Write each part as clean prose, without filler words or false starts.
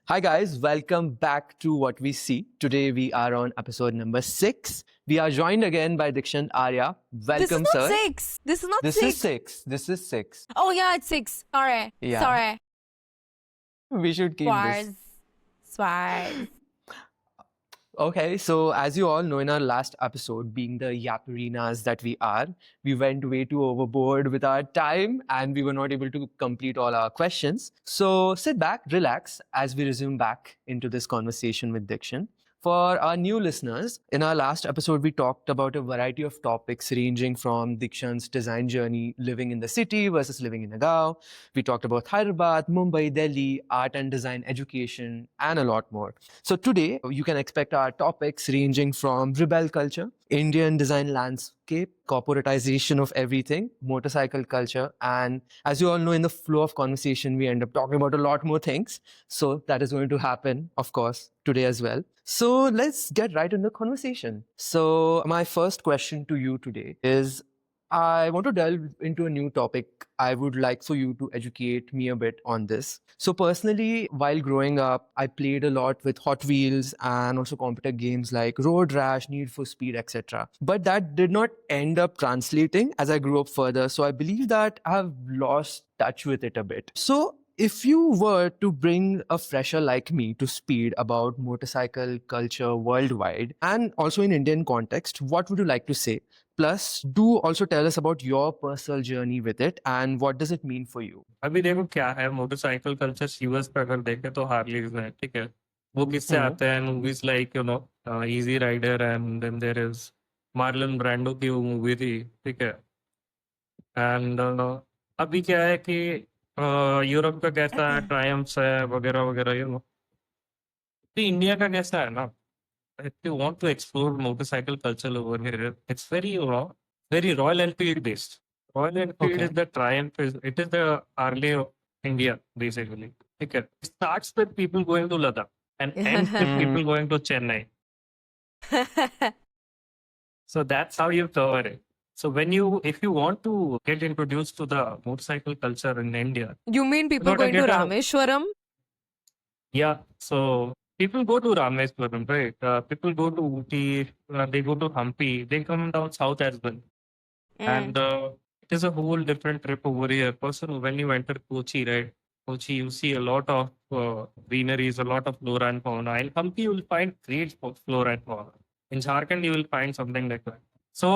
Hi, guys. Welcome back to What We See. Today we are on episode number 6. We are joined again by Deekshant Arya. This is Welcome, not sir. 6. This is not This 6. is 6. This is 6. Oh, yeah, it's 6. Sorry. Yeah. Sorry. We should keep this. Swars. Okay, so as you all know, in our last episode, being the yapperinas that we are, we went way too overboard with our time and we were not able to complete all our questions. So sit back, relax as we resume back into this conversation with Dikshan. For our new listeners, in our last episode, we talked about a variety of topics ranging from Dikshant's design journey, living in the city versus living in a gaon. We talked about Hyderabad, Mumbai, Delhi, art and design education, and a lot more. So today, you can expect our topics ranging from rebel culture, Indian design landscape, corporatization of everything, motorcycle culture, and as you all know, in the flow of conversation, we end up talking about a lot more things. So that is going to happen, of course, today as well. So let's get right into the conversation. So my first question to you today is, I want to delve into a new topic. I would like for you to educate me a bit on this. So, personally, while growing up, I played a lot with Hot Wheels and also competitive games like Road Rash, Need for Speed, etc. But that did not end up translating as I grew up further. So, I believe that I've lost touch with it a bit. So, if you were to bring a fresher like me to speed about motorcycle culture worldwide and also in Indian context, what would you like to say? Plus, do also tell us about your personal journey with it and what does it mean for you? अभी देखो क्या है motorcycle culture US पे अगर देखे तो हार्लीज है ठीक है वो किससे आते हैं movies like Easy Rider and then there is Marlon Brando की वो मूवी थी ठीक है एंड अभी क्या है कि यूरोप का कैसा है ट्रायम्फ्स है वगैरह वगैरह तो इंडिया का कैसा है ना if you want to explore motorcycle culture over here, it's very very Royal Enfield based. Royal Enfield is the triumph. It is the Harley of India basically. Okay. It starts with people going to Ladakh and ends with people going to Chennai. So that's how you cover it. So if you want to get introduced to the motorcycle culture in India, You mean people gotta going to get a- Rameshwaram? yeah. So people go to Rameswaram, right? People go to Uti, they go to Hampi, they come down south as well. And it is a whole different trip over here. Person, when you enter Kochi, right? Kochi, you see a lot of greeneries, a lot of flora and fauna. In Hampi, you will find great flora and fauna. In Jharkhand, you will find something like that. So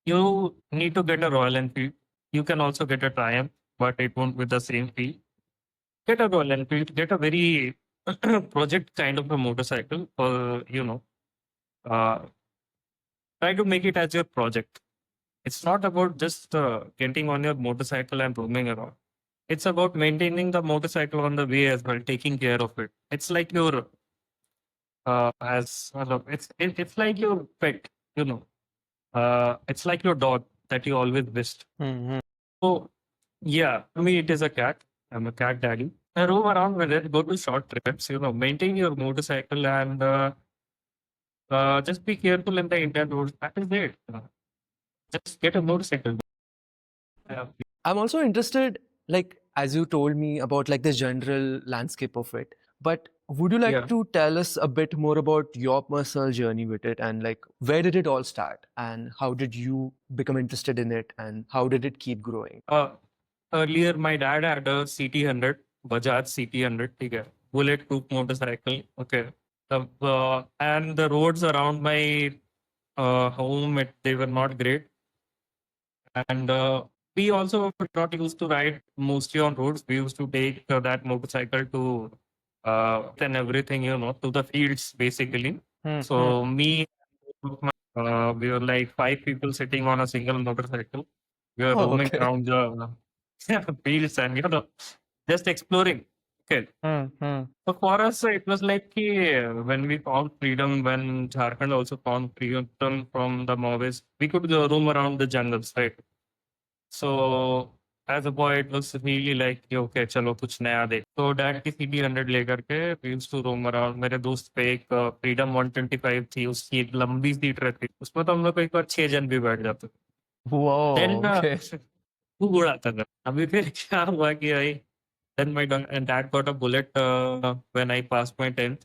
you need to get a Royal Enfield. You can also get a Triumph, but it won't be the same feel. Get a Royal Enfield. Get a very project kind of a motorcycle. Uh, try to make it as your project. It's not about just getting on your motorcycle and roaming around. It's about maintaining the motorcycle on the way as well, taking care of it. It's like your it's like your pet, it's like your dog that you always missed. So yeah, to me it is a cat. I'm a cat daddy. I roam around with it, go to short trips, maintain your motorcycle and just be careful in the Indian roads. That is it. Just get a motorcycle. I'm also interested, like, as you told me about like the general landscape of it, but would you like Yeah. to tell us a bit more about your personal journey with it and like where did it all start and how did you become interested in it and how did it keep growing? Earlier, my dad had a CT100, Bajaj CT100, okay, bulletproof motorcycle. Okay, and the roads around my home, they were not great, and we also were not used to ride mostly on roads. We used to take that motorcycle to and everything, to the fields basically. So me, we were like 5 people sitting on a single motorcycle. We were Oh, roaming okay. around the fields and just exploring. Okay. So for us, it was like when we found freedom, when Jharkhand also found freedom from the Maoists, we could roam around the jungles, right? So as a boy, it was really like okay, चलो कुछ नया देख. So dad की CT100 लेकर के we used to roam around. मेरे दोस्त पे एक फ्रीडम 125 थी, उसकी एक लंबी सीट रहती, उसमें तो हम लोग एक बार 6 जन भी बैठ जाते. Wow, Then okay. खूब उड़ाता था. अभी फिर क्या हुआ कि भाई Then my and dad got a bullet when I passed my 10th.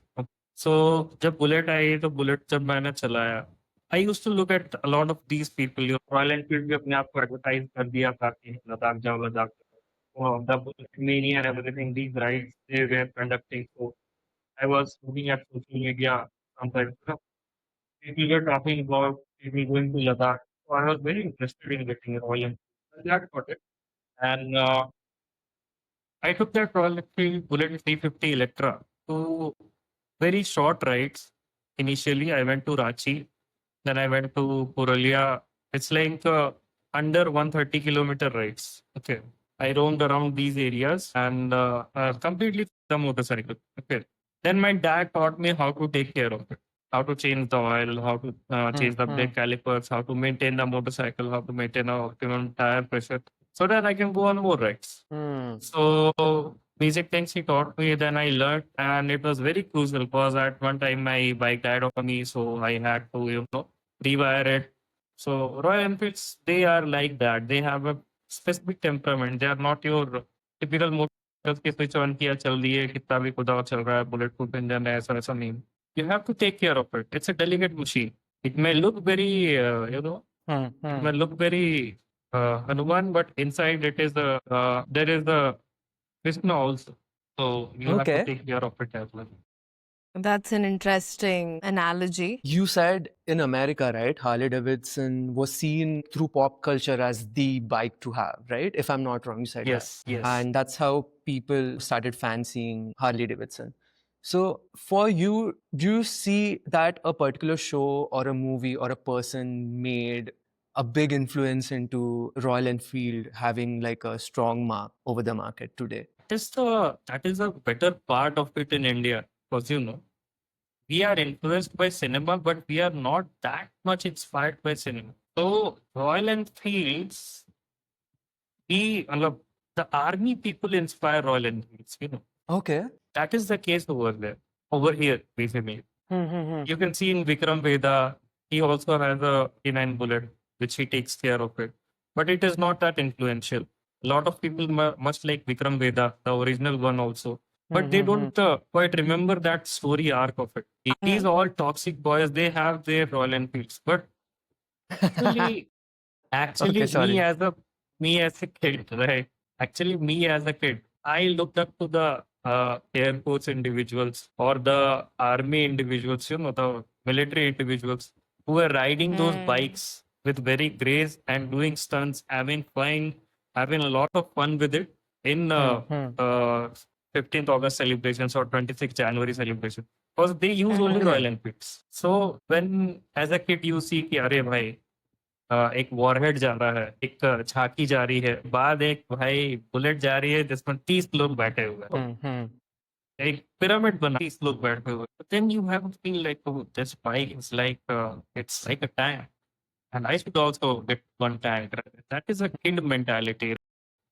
So जब bullet आई तो bullet जब मैंने चलाया, I used to look at a lot of these people. Royal Enfield भी अपने आप को advertise कर दिया था कि लद्दाख जाओ लद्दाख जाओ. The bullet mania and everything, these rides they were conducting. So I was looking at social media sometimes. People were talking about people going to Ladakh. So I was very interested in getting a Royal Enfield. That got it. And I took that Royal Enfield Bullet 350 Electra to very short rides. Initially, I went to Ranchi, then I went to Purulia. It's like under 130-kilometer rides. Okay. I roamed around these areas and completely the motorcycle. Okay. Then my dad taught me how to take care of it, how to change the oil, how to change the brake calipers, how to maintain the motorcycle, how to maintain a optimum tire pressure, so that I can go on more rides. So basic things he taught me, then I learned, and it was very crucial because at one time my bike died on me, so I had to rewire it. So Royal Enfields, they are like that. They have a specific temperament. They are not your typical motorcycles के switch on किया चल दिए कितना भी खुदा चल रहा है bullet proof engine है ऐसा ऐसा नहीं. You have to take care of it. It's a delicate machine. It may look very it may look very Hanuman, but inside it is there is a Krishna also. So you have to take care of it as well. That's an interesting analogy. You said in America, right? Harley Davidson was seen through pop culture as the bike to have, right? If I'm not wrong, you said that. Yes, yes. And that's how people started fancying Harley Davidson. So for you, do you see that a particular show or a movie or a person made a big influence into Royal Enfield having like a strong mark over the market today? That is a better part of it in India, because we are influenced by cinema, but we are not that much inspired by cinema. So Royal Enfields, the army people inspire Royal Enfields. Okay. That is the case over here, basically. You can see in Vikram Veda, he also has a K9 bullet, which he takes care of it. But it is not that influential. A lot of people much like Vikram Veda, the original one also. But they don't quite remember that story arc of it. These all toxic boys, they have their Royal Enfields. But actually, me as a kid, right? Actually, me as a kid, I looked up to the Air Force individuals or the army individuals, the military individuals who were riding those bikes with very grace and doing stunts, having fun, having a lot of fun with it in 15th August celebrations or 26th January celebrations. Because they use only Royal Enfields. So when as a kid you see कि अरे भाई एक warhead जा रहा है, एक झांकी जा रही है, बाद एक भाई बुलेट जा रही है जिसमें 30 लोग बैठे हुए हैं, एक पिरामिड बना 30 लोग बैठे हुए. But then you have to feel like, oh, this bike is like it's like a tank, and I should also get one tank. That is a kid mentality.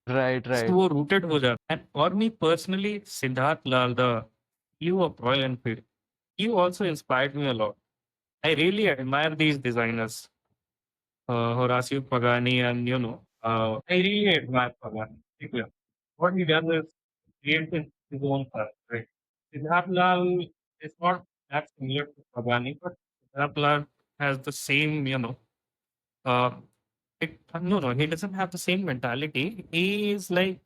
Right. So वो rooted हो जाता है. And for me personally, Siddharth Lal, the CEO of Royal Enfield, he also inspired me a lot. I really admire these designers. Horacio Pagani, and I really admire Pagani. What he does is create his own car, right? Siddharth Lal is not that similar to Pagani, but Siddharth Lal has the same, no, he doesn't have the same mentality. He is like,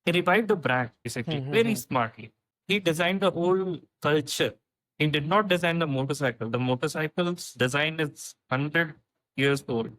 he revived the brand basically very smartly. He designed the whole culture. He did not design the motorcycle. The motorcycle's design is 100 years old.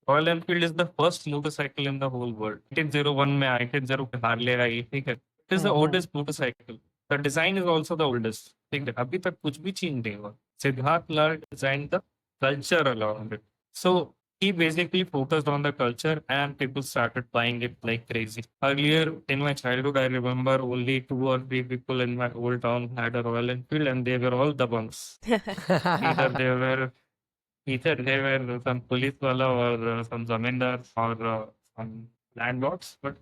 Royal Enfield is the first motorcycle in the whole world. 1901 में 1901 Harley आई, ठीक है. It is the oldest motorcycle. The design is also the oldest. ठीक है. अभी तक कुछ भी change नहीं हुआ. Siddharth Lal designed the culture around it. So he basically focused on the culture, and people started buying it like crazy. Earlier in my childhood, I remember only 2 or 3 people in my old town had a Royal Enfield, and they were all dabungs. Either they were some police wala or some zamindars or some landlords, but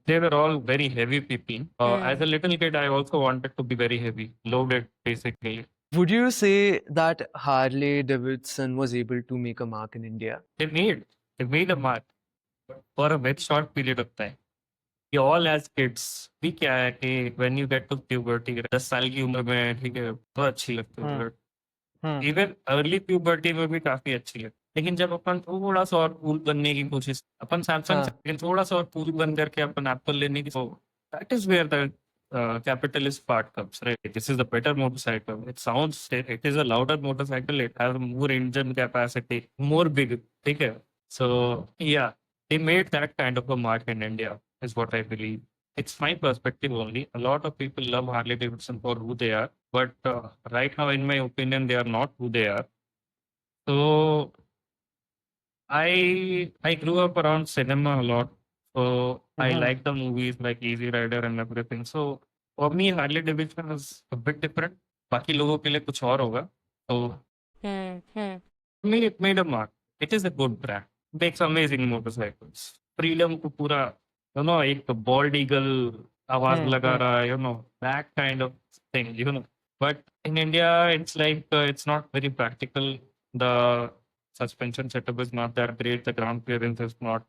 they were all very heavy people. As a little kid, I also wanted to be very heavy, loaded basically. Would you say that Harley Davidson was able to make a mark in India? They made a mark for a very short period of time. we all as kids, we क्या है कि when you get to puberty, 10 साल की उम्र में, ठीक है, तो अच्छी लगती है। इवन अर्ली प्यूबर्टी में भी काफी अच्छी है, लेकिन जब अपन थोड़ा सा और कूल बनने की कोशिश, अपन सैमसंग से थोड़ा सा और कूल बन करके अपन एप्पल लेने की, that is where the capitalist part comes, right? This is the better motorcycle. It is a louder motorcycle. It has more engine capacity, more big. Okay. So yeah, they made that kind of a mark in India, is what I believe. It's my perspective only. A lot of people love Harley Davidson for who they are, but right now, in my opinion, they are not who they are. So I grew up around cinema a lot. So I like the movies like Easy Rider and everything. So for me, Harley Davidson is a bit different. बाकी लोगों के लिए कुछ और होगा. So for me, it made a mark. It is a good brand. Makes amazing motorcycles. Freedom को पूरा, एक bald eagle आवाज लगा रहा है, that kind of thing. But in India, it's like it's not very practical. The suspension setup is not that great. The ground clearance is not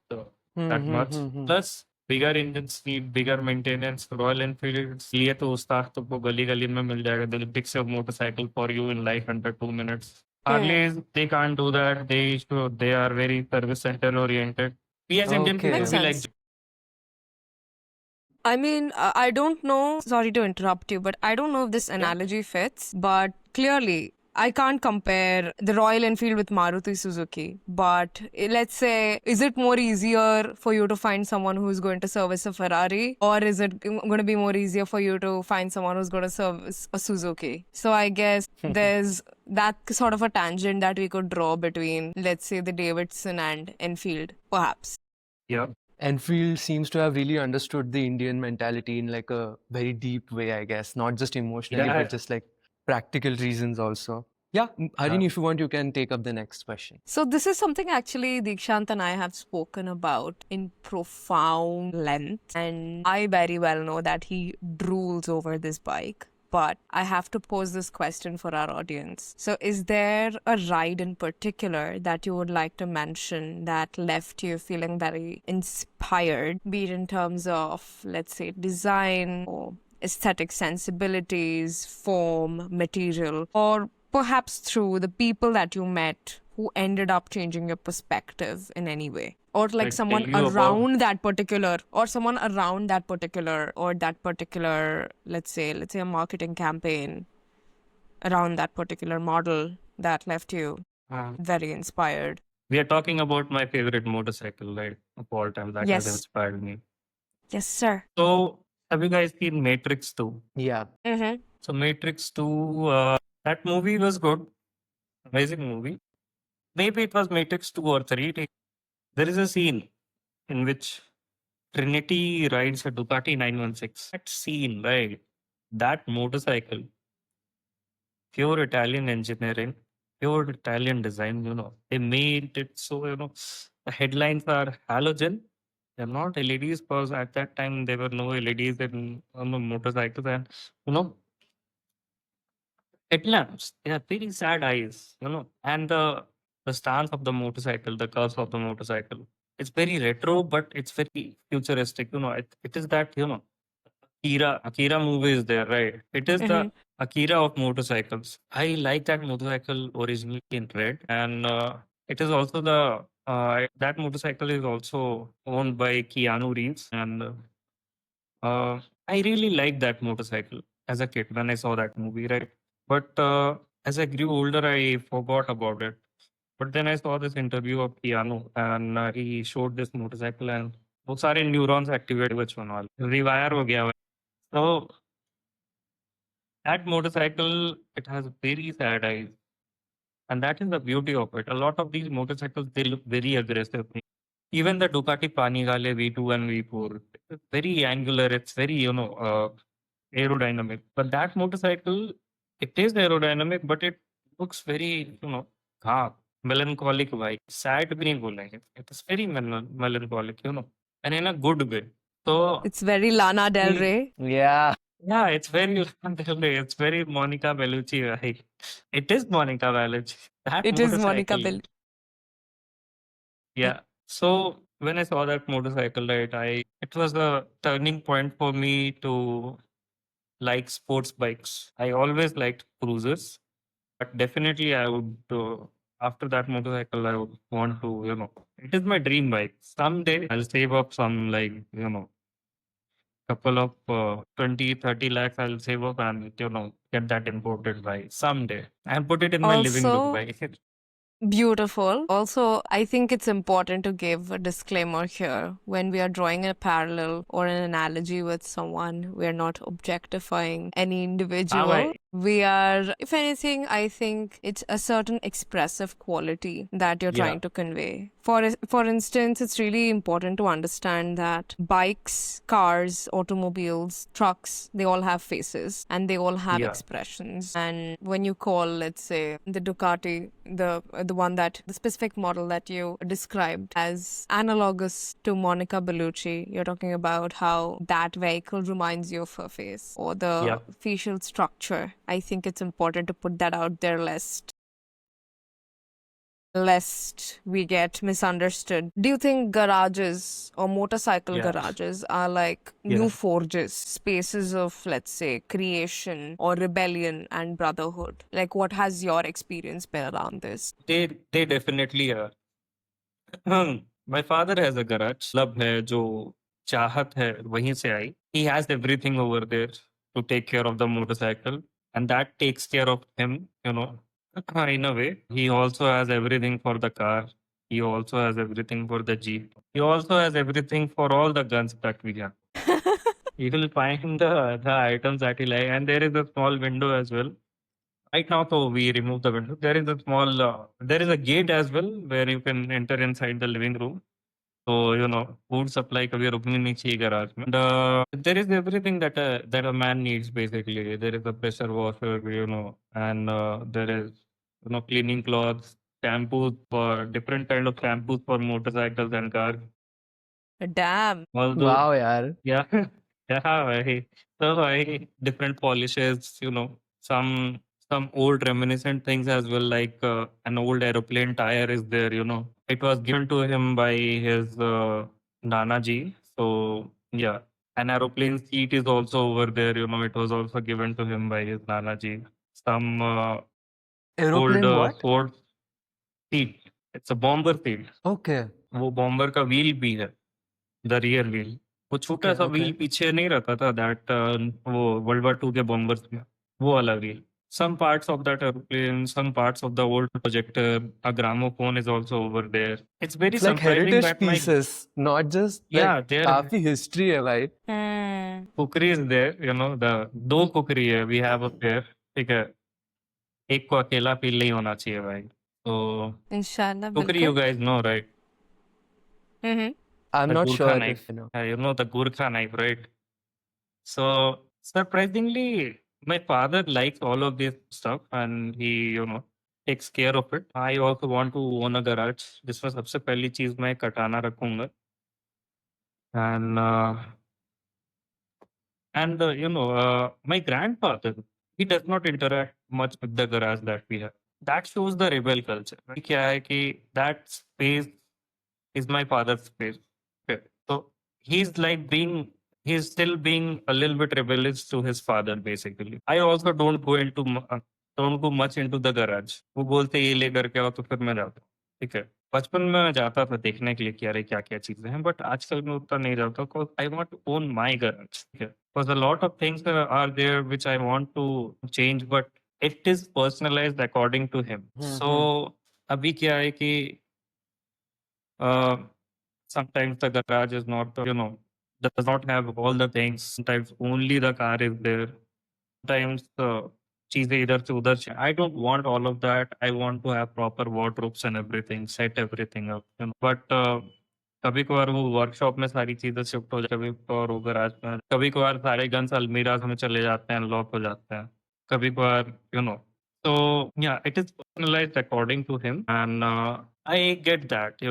that much. Plus, bigger engines need bigger maintenance. Royal Enfield लिए तो उस्ताद तुमको गली गली में मिल जाएगा. They'll fix a motorcycle for you in like under 2 minutes. Harleys, they can't do that. They are very service center oriented. We as Indian people, Makes we like. sense. I mean, I don't know. Sorry to interrupt you, but I don't know if this analogy fits. But clearly, I can't compare the Royal Enfield with Maruti Suzuki. But let's say, is it more easier for you to find someone who's going to service a Ferrari? Or is it going to be more easier for you to find someone who's going to service a Suzuki? So I guess there's that sort of a tangent that we could draw between, let's say, the Davidson and Enfield, perhaps. Yeah. Enfield seems to have really understood the Indian mentality in like a very deep way, I guess. Not just emotionally, Yeah. but just like practical reasons also. Yeah, Harini, if you want, you can take up the next question. So this is something actually Deekshant and I have spoken about in profound length. And I very well know that he drools over this bike. But I have to pose this question for our audience. So is there a ride in particular that you would like to mention that left you feeling very inspired, be it in terms of, let's say, design or aesthetic sensibilities, form, material, or perhaps through the people that you met who ended up changing your perspective in any way? Or like someone around that particular, or that particular, let's say a marketing campaign around that particular model that left you very inspired. We are talking about my favorite motorcycle, right, of all time that has Yes. inspired me. Yes, sir. So, have you guys seen Matrix 2? Yeah. So, Matrix 2, that movie was good. Amazing movie. Maybe it was Matrix 2 or 3. There is a scene in which Trinity rides a Ducati 916. That scene, right? That motorcycle, pure Italian engineering, pure Italian design, they made it so, the headlines are halogen. They're not LEDs because at that time there were no LEDs on the motorcycles, and headlamps. They are very sad eyes, and the stance of the motorcycle, the curves of the motorcycle. It's very retro, but it's very futuristic. It is that Akira movie is there, right? It is the Akira of motorcycles. I like that motorcycle originally in red, and it is also that motorcycle is also owned by Keanu Reeves, and I really liked that motorcycle as a kid when I saw that movie, right? But as I grew older, I forgot about it. But then I saw this interview of Keanu, and he showed this motorcycle, and वो सारे neurons activate which one all rewire हो गया. So that motorcycle, it has very sad eyes. And that is the beauty of it. A lot of these motorcycles, they look very aggressive. Even the Ducati Panigale V2 and V4, it's very angular. It's very, aerodynamic. But that motorcycle, it is aerodynamic, but it looks very, calm, melancholic vibe. Sad bhi nahi bolenge. It is very melancholic, and in a good way. So it's very Lana Del Rey. Yeah. Yeah, it's very it's very Monica Bellucci, right? It is Monica Bellucci. That It is Monica motorcycle. Bellucci. Yeah. So when I saw that motorcycle, right, it was a turning point for me to like sports bikes. I always liked cruisers, but definitely I would, after that motorcycle, I would want to, it is my dream bike. Someday I'll save up some, like, couple of 20, 30 lakhs I'll save up and, get that imported bike someday and put it in my living room Also, bike. beautiful. Also, I think it's important to give a disclaimer here. When we are drawing a parallel or an analogy with someone, we are not objectifying any individual. Bhai. We are, if anything, I think it's a certain expressive quality that you're Yeah. trying to convey. For instance, it's really important to understand that bikes, cars, automobiles, trucks, they all have faces and they all have Yeah. expressions. And when you call, let's say, the Ducati, the specific model that you described as analogous to Monica Bellucci, you're talking about how that vehicle reminds you of her face or the Yeah. facial structure. I think it's important to put that out there lest we get misunderstood. Do you think garages or motorcycle Yeah. garages are like Yeah. new forges, spaces of, let's say, creation or rebellion and brotherhood? Like, what has your experience been around this? They definitely are. My father has a garage. Love है जो चाहत है वहीं से आई. He has everything over there to take care of the motorcycle, and that takes care of him. In a way. He also has everything for the car. He also has everything for the Jeep. He also has everything for all the guns that we have. You will find the items that he like, and there is a small window as well. Right now, so we remove the window. There is a small, there is a gate as well where you can enter inside the living room. So food supply कभी रुकनी नहीं चाहिए garage में. And there is everything that a man needs basically. There is a pressure washer, and there is cleaning cloths, shampoos for different kind of shampoos for motorcycles and cars. Damn. Although Wow, yaar. yeah, yeah, भाई. So भाई, different polishes, some some old reminiscent things as well, like an old aeroplane tire is there. It was given to him by his Nana ji. So yeah, an aeroplane seat is also over there. It was also given to him by his Nana ji. Some old Aeroplane what? Ford seat. It's a bomber seat. Okay. वो bomber का wheel भी है. The rear wheel. वो छोटा Okay, सा wheel okay. पीछे नहीं रहता था दैट वो वर्ल्ड वार 2 के बॉम्बर्स में. वो वाला wheel. Some parts of that airplane, some parts of the old projector, a gramophone is also over there. It's very It's like surprising heritage that my pieces, not just like yeah, there काफी history है भाई. cookery is there. The दो cookery है we have up there. ठीक है. एक को अकेला फील नहीं होना चाहिए भाई. So Inshallah, cookery you bilkul. guys know, right? Mm-hmm. I'm The not Gurkha sure knife. if you know. The Gurkha knife, right? So surprisingly, my father likes all of this stuff and he, takes care of it. I also want to own a garage. जिसमें सबसे पहली चीज मैं कटाना रखूंगा. And my grandfather, he does not interact much with the garage that we have. That shows the rebel culture. क्या है कि that space is my father's space. Okay. So he's still being a little bit rebellious to his father basically. I also don't go much into the garage. वो बोलते ये लेकर के आओ तो फिर मैं जाता हूँ. ठीक है. बचपन में मैं जाता था देखने के लिए कि अरे क्या क्या चीजें हैं, बट आजकल मैं उतना नहीं जाता because I want to own my garage. ठीक है. Because a lot of things are there which I want to change, but it is personalised according to him. So अभी क्या है कि sometimes the garage is not, does not have all the things. Sometimes only the car is there. Sometimes चीजें इधर से उधर से. I don't want all of that. I want to have proper wardrobes and everything, set everything up. But कभी कभार वो workshop में सारी चीजें शिफ्ट हो जाती है, कभी कभार वो गराज में, कभी कभार सारे गन्स अलमीराज में चले जाते हैं, लॉक हो जाते हैं. कभी कभार so yeah, it is personalized according to him, and I get that.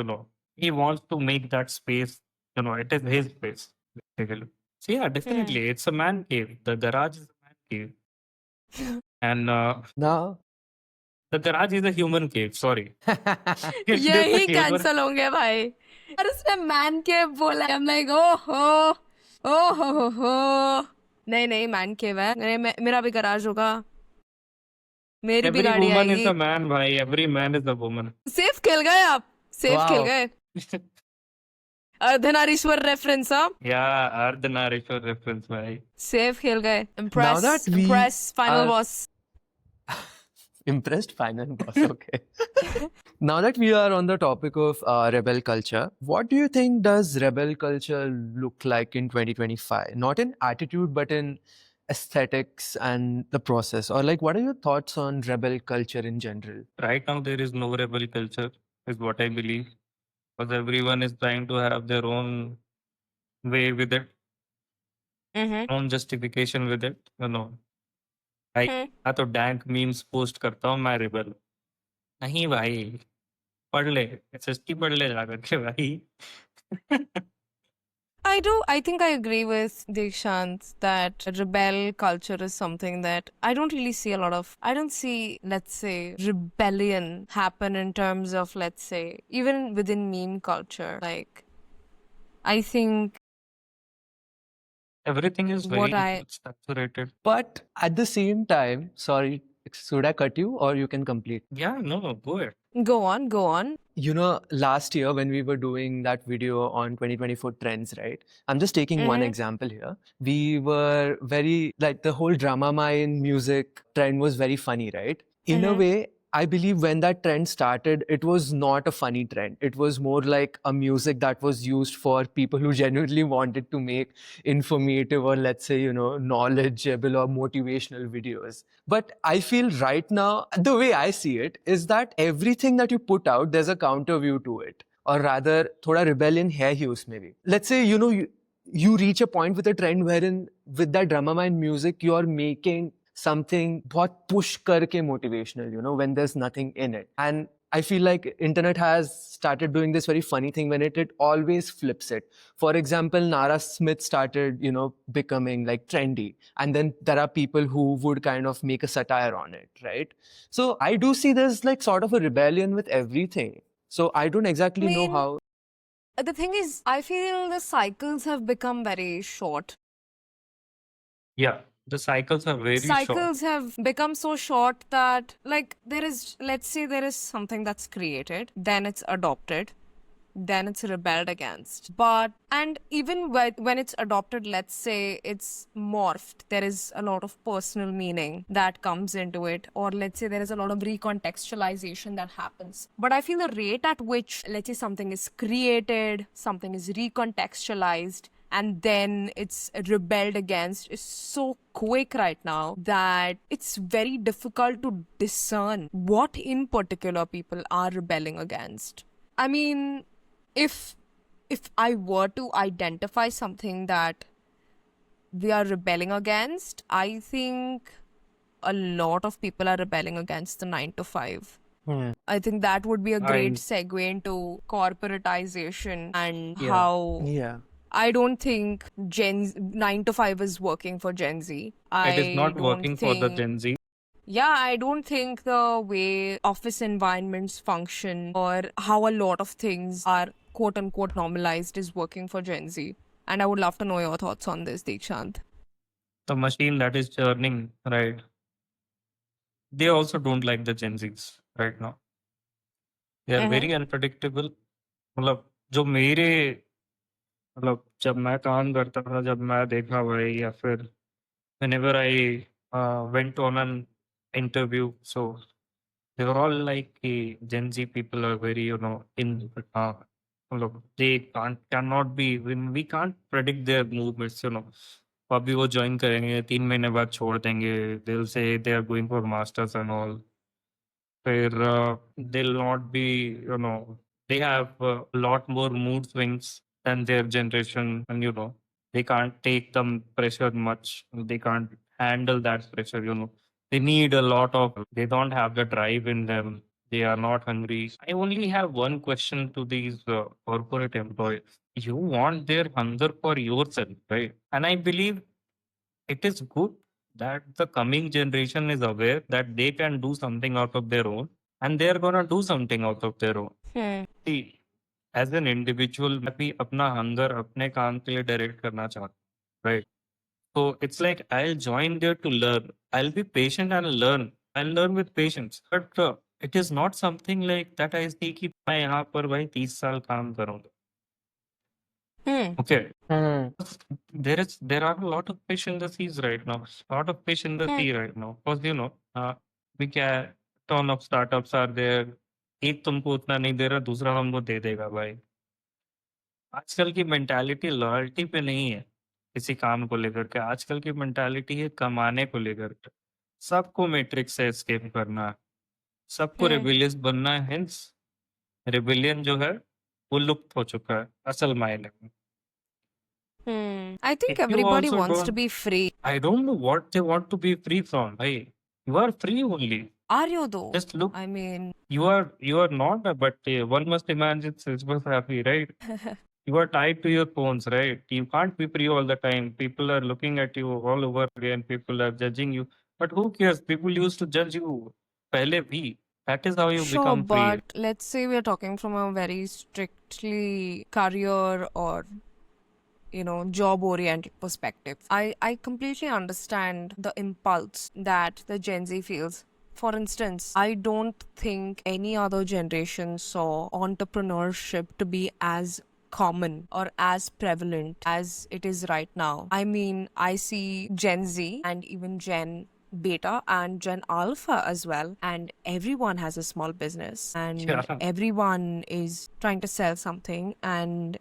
He wants to make that space. It is his space basically. So yeah, definitely, it's a man cave. The garage is a man cave, and Now. the garage is a human cave. Sorry. It is a यही human. Cancel होंगे भाई. और उसने man cave बोला. I'm like, oh. नहीं man cave है. मेरा भी गराज होगा. मेरी भी Every गाड़ी woman is आएगी. a man, bhai. Every man is a woman. Safe खेल गए आप. सेफ खेल Wow. गए. अर्धनारीश्वर रेफरेंस. हाँ. Yeah, Ardhanarishwar reference, bhai. Safe खेल गए. Now that we Impress final are boss. impressed, final boss. Okay. Now that we are on the topic of rebel culture, what do you think does rebel culture look like in 2025? Not in attitude, but in aesthetics and the process. Or like, what are your thoughts on rebel culture in general? Right now, there is no rebel culture, is what I believe. Because everyone is trying to have their own way with it, own justification with it. Like, हाँ तो dank memes post करता हूँ मैं rebel. नहीं भाई, पढ़ ले, SST पढ़ ले जा करके भाई. I think I agree with Deekshant that rebel culture is something that I don't really see a lot of. I don't see, let's say, rebellion happen in terms of, let's say, even within meme culture. Like, I think Everything is what very saturated. But at the same time, sorry, should I cut you or you can complete? Yeah, no, go ahead. Go on. You know, last year when we were doing that video on 2024 trends, right? I'm just taking one example here. We were very, like, the whole drama mine music trend was very funny, right? In a way, I believe when that trend started, it was not a funny trend. It was more like a music that was used for people who genuinely wanted to make informative or, let's say, you know, knowledgeable or motivational videos. But I feel right now, the way I see it is that everything that you put out, there's a counter view to it. Or rather, thoda rebellion hai hi usme bhi. Let's say, you know, you reach a point with a trend wherein with that drama mind music, you're making something बहुत push करके motivational, you know, when there's nothing in it. And I feel like internet has started doing this very funny thing when it always flips it. For example, Nara Smith started, you know, becoming like trendy. And then there are people who would kind of make a satire on it, right? So I do see there's like sort of a rebellion with everything. So I don't exactly know how. The thing is, I feel the cycles have become very short. Yeah, the cycles are very short. Cycles have become so short that, like, let's say there is something that's created, then it's adopted, then it's rebelled against. And even when it's adopted, let's say it's morphed, there is a lot of personal meaning that comes into it, or let's say there is a lot of recontextualization that happens. But I feel the rate at which, let's say, something is created, something is recontextualized, and then it's rebelled against is so quick right now that it's very difficult to discern what in particular people are rebelling against. I mean, if I were to identify something that we are rebelling against, I think a lot of people are rebelling against the 9 to 5. I think that would be a great segue into corporatization and how I don't think 9 to 5 is working for Gen Z. It is not working for the Gen Z. Yeah, I don't think the way office environments function or how a lot of things are quote unquote normalized is working for Gen Z. And I would love to know your thoughts on this, Deekshant. The machine that is churning, right? They also don't like the Gen Zs right now. They are very unpredictable. मतलब जो मेरे मतलब जब मैं काम करता था, जब मैं देखा भाई, या फिर whenever I went on an interview, so they were all like Gen Z people are very, मतलब they cannot be, we can't predict their movements, अभी वो ज्वाइन करेंगे 3 महीने बाद छोड़ देंगे, they'll say they are going for masters and all. फिर they'll not be, they have a lot more mood swings than their generation, and they can't take the pressure much, they can't handle that pressure, they need a lot of, they don't have the drive in them, they are not hungry. I only have one question to these corporate employees. You want their hunger for yourself, right? And I believe it is good that the coming generation is aware that they can do something out of their own, and they're gonna do something out of their own. See, as an individual मैं भी अपना hunger अपने काम के लिए direct करना चाहता हूँ, right? So it's like I'll join there to learn. I'll be patient and learn. I'll learn with patience. But it is not something like that I see कि मैं यहाँ पर भाई 30 साल काम करूँगा. Hmm. Okay. Hmm. There are a lot of fish in the seas right now. A lot of fish in the sea right now. Because we can ton of startups are there. एक तुमको उतना नहीं दे रहा, दूसरा हमको दे देगा भाई. आजकल की मेंटालिटी लॉयल्टी पे नहीं है किसी काम को लेकर के. आजकल की मेंटालिटी है कमाने को लेकर के. सबको मैट्रिक्स से एस्केप करना है, सबको Hmm. रेबिलियस बनना है. हेंस रेबिलियन जो है वो लुप्त हो चुका है असल मायने में. I think If you everybody also wants to don't, be free. I don't know what they want to be free from. Hey, you are free only. Are you though? Just look. I mean, You are not, but one must imagine Silver's happy, right? You are tied to your phones, right? You can't be free all the time. People are looking at you all over again. People are judging you. But who cares? People used to judge you. Pehle bhi. That is how you sure, become free. but let's say we're talking from a very strictly career or job oriented perspective. I completely understand the impulse that the Gen Z feels. For instance, I don't think any other generation saw entrepreneurship to be as common or as prevalent as it is right now. I mean, I see Gen Z and even Gen Beta and Gen Alpha as well, and everyone has a small business and Yeah. everyone is trying to sell something, and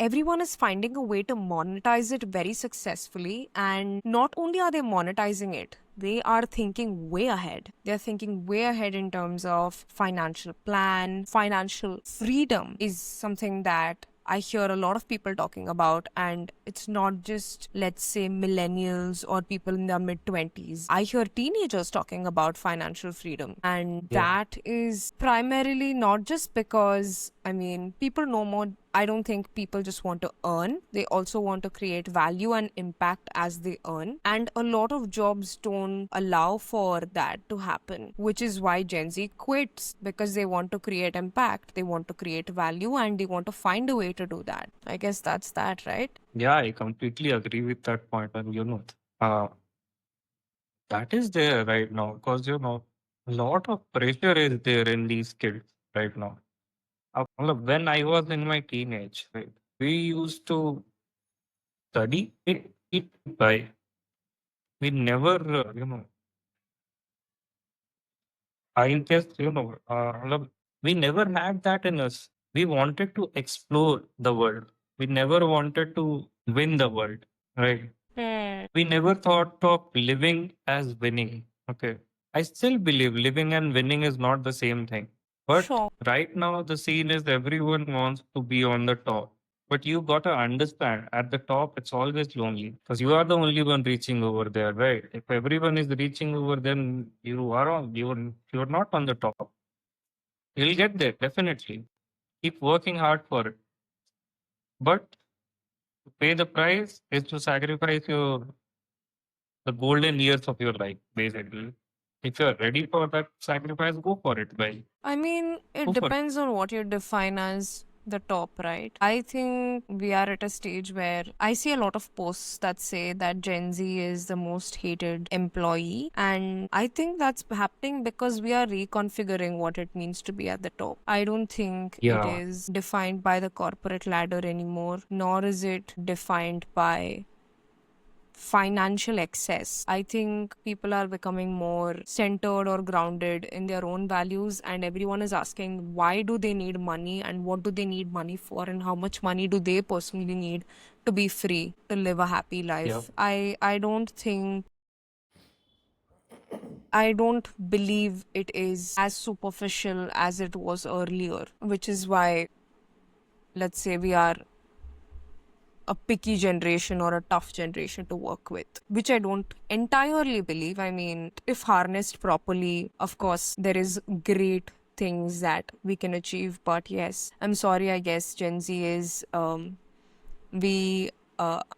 everyone is finding a way to monetize it very successfully. And not only are they monetizing it, they are thinking way ahead. They're thinking way ahead in terms of financial plan. Financial freedom is something that I hear a lot of people talking about, and it's not just, let's say, millennials or people in their mid 20s. I hear teenagers talking about financial freedom, and Yeah. that is primarily not just because, I mean, people know more. I don't think people just want to earn. They also want to create value and impact as they earn. And a lot of jobs don't allow for that to happen, which is why Gen Z quits, because they want to create impact, they want to create value, and they want to find a way to do that. I guess that's that, right? Yeah, I completely agree with that point. And that is there right now because a lot of pressure is there in these kids right now. When I was in my teenage, right, we used to study it by. We never, I guess, we never had that in us. We wanted to explore the world. We never wanted to win the world, right? We never thought of living as winning. Okay. I still believe living and winning is not the same thing. But Sure. right now, the scene is everyone wants to be on the top. But you got to understand at the top, it's always lonely because you are the only one reaching over there, right? If everyone is reaching over, then you're not on the top. You'll get there, definitely. Keep working hard for it. But to pay the price is to sacrifice the golden years of your life, basically. If you're ready for that sacrifice, go for it, guys. I mean, it Go for it. depends on what you define as the top, right? I think we are at a stage where I see a lot of posts that say that Gen Z is the most hated employee. And I think that's happening because we are reconfiguring what it means to be at the top. I don't think it Yeah. is defined by the corporate ladder anymore, nor is it defined by financial excess. I think people are becoming more centered or grounded in their own values, and everyone is asking why do they need money and what do they need money for and how much money do they personally need to be free, to live a happy life. Yeah. I don't believe it is as superficial as it was earlier, which is why, let's say, we are a picky generation or a tough generation to work with, which I don't entirely believe. I mean, if harnessed properly, of course, there is great things that we can achieve. But yes, I'm sorry, I guess Gen Z is, we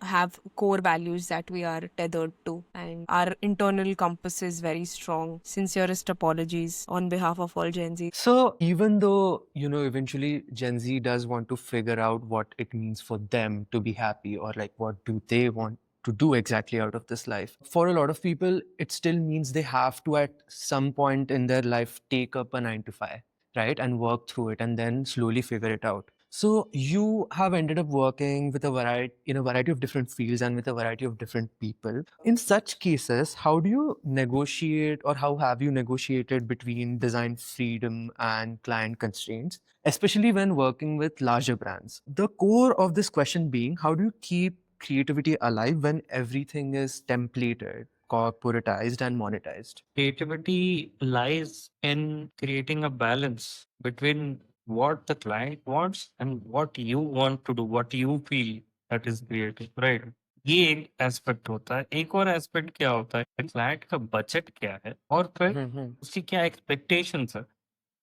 have core values that we are tethered to, and our internal compass is very strong. Sincerest apologies on behalf of all Gen Z. So even though, eventually Gen Z does want to figure out what it means for them to be happy, or like what do they want to do exactly out of this life, for a lot of people, it still means they have to at some point in their life take up a 9 to 5, right? And work through it and then slowly figure it out. So you have ended up working with in a variety of different fields and with a variety of different people. In such cases, how do you negotiate, or how have you negotiated between design freedom and client constraints, especially when working with larger brands? The core of this question being, how do you keep creativity alive when everything is templated, corporatized, and monetized? Creativity lies in creating a balance between what the client wants and what you want to do, what you feel that is creative, right? ये एक aspect होता है। एक और aspect क्या होता है, client का बजट क्या है और फिर उसकी क्या एक्सपेक्टेशंस है,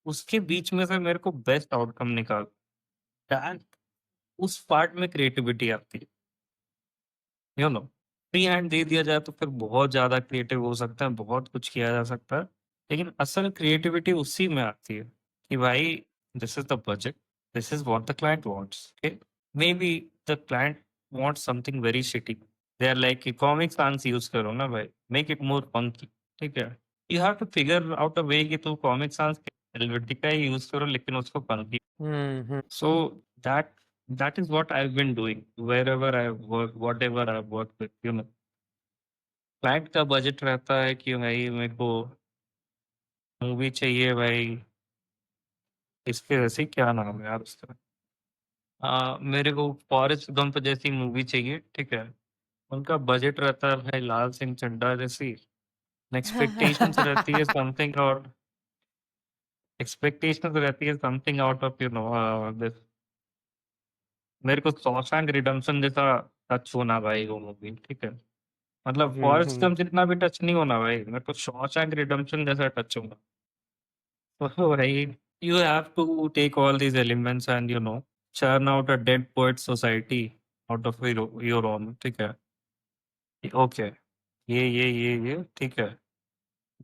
उसके बीच में से मेरे को बेस्ट आउटकम निकाल, दैट उस पार्ट में क्रिएटिविटी आती है। यू नो, फ्री हैंड दे दिया जाए तो फिर बहुत ज्यादा क्रिएटिव हो सकता है, बहुत कुछ किया जा सकता है, लेकिन असल क्रिएटिविटी उसी में आती है कि भाई this is the budget, this is what the client wants, may be the client wants something very shitty, they are like कि कॉमिक sans यूज करो ना भाई, मेक इट मोर फंकी, ठीक है, you have to figure out a way कि तू comic sans का ही use करो लेकिन उसको funky. So that is what I've been doing wherever I work, whatever I've worked with, client का बजट रहता है कि भाई मेरे को मूवी चाहिए भाई, इसके वैसे क्या नाम है यार उसका, मेरे को फॉरेस्ट गंप जैसी मूवी चाहिए, ठीक है, उनका बजट रहता है भाई लाल सिंह चड्ढा जैसी, एक्सपेक्टेशंस रहती है समथिंग आउट, एक्सपेक्टेशंस रहती है समथिंग आउट ऑफ दिस, मेरे को शॉशैंक रिडेम्पशन जैसा टच होना भाई वो मूवी, ठीक है, मतलब फॉरेस्ट गंप जितना भी टच नहीं होना भाई, मेरे को शॉशैंक रिडेम्पशन जैसा टच होगा। तो भाई you have to take all these elements and churn out a dead poet society out of your own, ठीक है, ओके, ये ठीक है,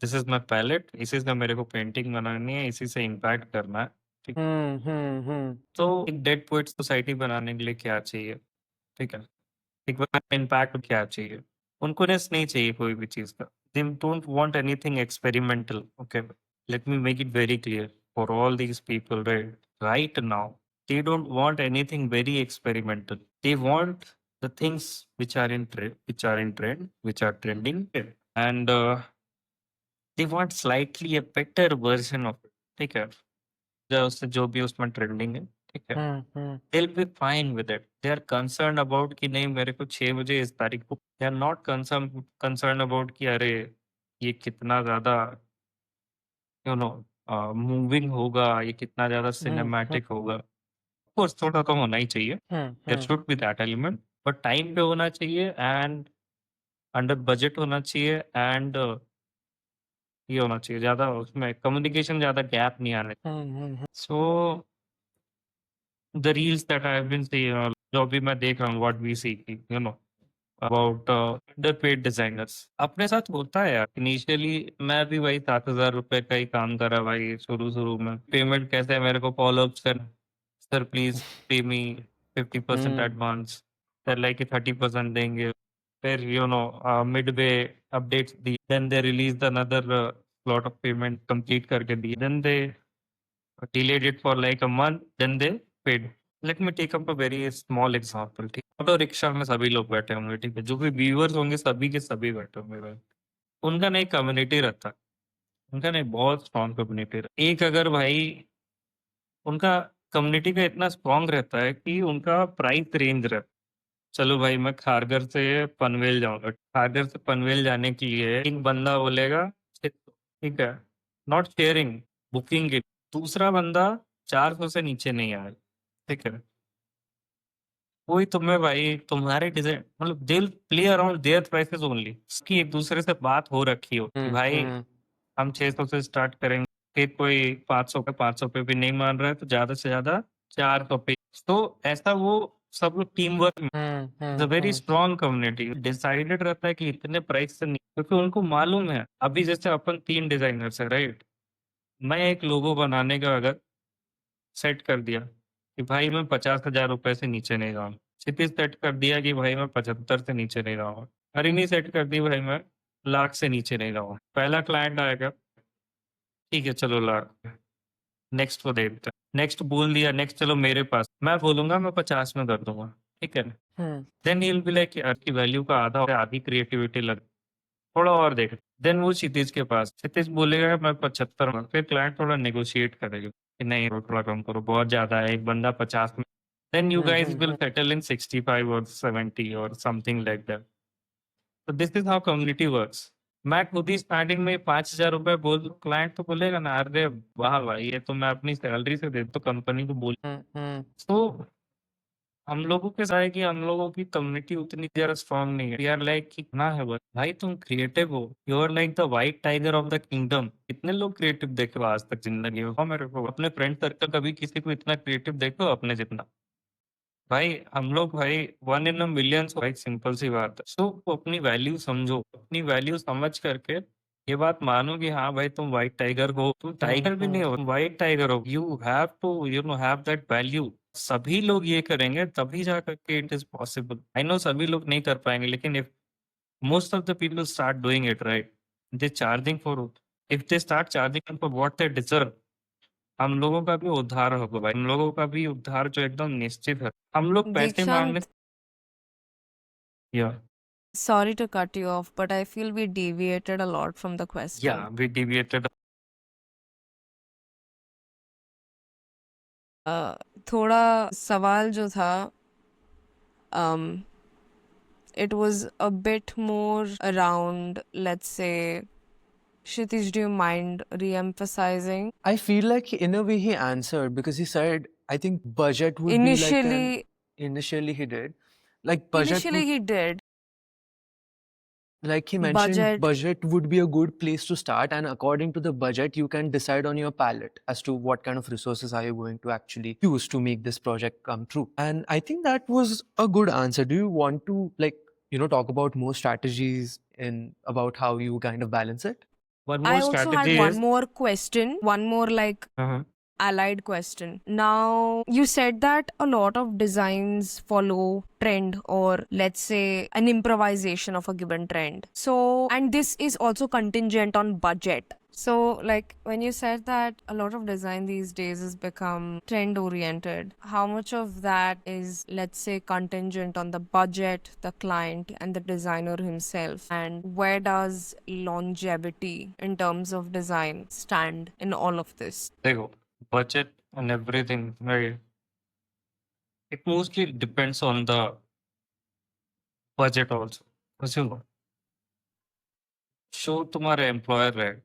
दिस इज माई पैलेट, इसी से मेरे को पेंटिंग बनानी है, इसी से इम्पैक्ट करना है, ठीक है, तो एक डेड पोएट सोसाइटी बनाने के लिए क्या चाहिए, ठीक है, एक बार इम्पैक्ट क्या चाहिए, उनको रेस्ट नहीं चाहिए कोई भी चीज का, they don't want anything experimental, okay, let me make it very clear for all these people, right now they don't want anything very experimental, they want the things which are in trend, which are trending, and they want slightly a better version of it, ठीक है, जो भी उसमें trending है, ठीक है, they'll be fine with it. They are concerned about कि नहीं मेरे को 6 बजे इस तारीख को, they are not concerned about कि अरे ये कितना ज्यादा मूविंग होगा, ये कितना ज्यादा सिनेमैटिक होगा, कोर्स थोड़ा तो होना ही चाहिए, there should be that element, but time पे होना चाहिए एंड अंडर बजट होना चाहिए एंड ये होना चाहिए, ज्यादा उसमें कम्युनिकेशन ज्यादा गैप नहीं आने, सो the reels that I've been seeing, जो भी मैं देख रहा हूँ, what we see, about underpaid designers, अपने साथ होता है यार, इनिशियली मैं भी वही 7,000 रुपए का ही काम करा भाई, शुरू में पेमेंट कैसे है, मेरे को follow up sir please pay me 50% advance, sir like 30% देंगे, फिर मिड वे अपडेट्स दी, then they release another slot of payment complete करके दी, then they delayed it for like a month, then they paid. Let me take up a very small example, ठीक, auto rickshaw में सभी लोग बैठे होंगे, ठीक है, जो भी व्यूअर्स होंगे सभी के सभी बैठे होंगे भाई, उनका नहीं कम्युनिटी रहता, उनका नहीं बहुत स्ट्रॉन्ग कम्युनिटी रहता, एक अगर भाई उनका कम्युनिटी का इतना स्ट्रॉन्ग रहता है कि उनका प्राइस रेंज रहता, चलो भाई मैं खारगर से पनवेल जाऊंगा, खारगर से पनवेल जाने के लिए एक बंदा बोलेगा 600, ठीक है, नॉट शेयरिंग, बुकिंग के, दूसरा बंदा 400 से नीचे नहीं आया, ठीक है, कोई तुम्हें भाई तुम्हारे डिजाइन, मतलब they play around their prices only, कि एक दूसरे से बात हो रखी हो कि भाई हम 600 से स्टार्ट करेंगे, फिर कोई 500 पे भी नहीं मान रहा है तो ज्यादा से ज्यादा 400 पे, तो ऐसा वो सब लोग team work it's a very strong community decided रहता है कि इतने प्राइस से नहीं, क्योंकि उनको मालूम है। अभी जैसे अपन 3 डिजाइनर्स है, राइट? मैं एक लोगो बनाने का अगर सेट कर दिया कि भाई मैं 50,000 रुपए से नीचे नहीं जाऊंगा, क्षितिज सेट कर दिया कि भाई मैं 75 से नीचे नहीं जाऊंगा, हरिणी सेट कर दी भाई मैं लाख से नीचे नहीं जाऊंगा, पहला क्लाइंट आएगा, ठीक है चलो लाख, नेक्स्ट को देखते हैं, नेक्स्ट बोल दिया, नेक्स्ट चलो मेरे पास, मैं बोलूंगा मैं 50 में कर दूंगा, ठीक है। Then he will be like आपकी वैल्यू का आधा और आधी क्रिएटिविटी लग, थोड़ा और देख। देन वो क्षितिज के पास, क्षितिज बोलेगा मैं 75 में, फिर क्लाइंट थोड़ा नेगोशिएट करेगा कि नहीं वो थोड़ा कम करो, बहुत ज्यादा है, एक बंदा 50 में। Then you guys will settle in 65 और 70 और समथिंग लाइक दैट। तो this is how community works. मैं खुद ही स्टार्टिंग में 5,000 रुपए बोल दूं, क्लाइंट तो बोलेगा ना अरे वाह भाई ये तो मैं अपनी सैलरी से दे, तो कंपनी को बोल। तो हम लोगों के साथ है कि हम लोगों की कम्युनिटी उतनी ज्यादा स्ट्रांग नहीं है। यार लाइक कितना है बस भाई, तुम क्रिएटिव हो, you are like the white tiger of the kingdom. कितने लोग क्रिएटिव देखे हो आज तक जिंदगी में? मेरे को अपने फ्रेंड सर्कल कभी किसी को इतना क्रिएटिव देखो अपने जितना? भाई हम लोग भाई 1 in a million, भाई सिंपल सी बात है। सो अपनी वैल्यू समझो, अपनी वैल्यू समझ करके ये बात मानो कि हाँ भाई तुम व्हाइट टाइगर हो, तुम टाइगर भी नहीं हो, तुम व्हाइट टाइगर हो। You have to have that value. सभी लोग ये करेंगे तभी जा करके it is possible. I know सभी लोग नहीं कर पाएंगे, लेकिन if most of the people start doing it right, they charging for, if they start charging for what they deserve, हम लोगों का भी उद्धार होगा भाई। हम लोगों का भी उद्धार जो एकदम निश्चित है। हम लोग पैसे मांगने, Deekshant, या sorry to cut you off, but I feel we deviated a lot from the या question. We deviated. थोड़ा सवाल जो था, um, it was a bit more around, let's say, Kshitij, do you mind re-emphasizing? I feel like in a way he answered because he said, I think budget would be like an. Initially he did. Like budget Initially would, he did. like he mentioned, Budget. budget would be a good place to start. And according to the budget, you can decide on your palette as to what kind of resources are you going to actually use to make this project come true. And I think that was a good answer. Do you want to talk about more strategies in about how you kind of balance it? One I more also had strategy one is, more question, one more like allied question. Now, you said that a lot of designs follow trend, or let's say an improvisation of a given trend. So, and this is also contingent on budget. So, like when you said that a lot of design these days has become trend oriented, how much of that is, let's say, contingent on the budget, the client, and the designer himself? And where does longevity in terms of design stand in all of this? देखो, budget and everything, right? It mostly depends on the budget also. सुनो, जो तुम्हारा employer रहेगा,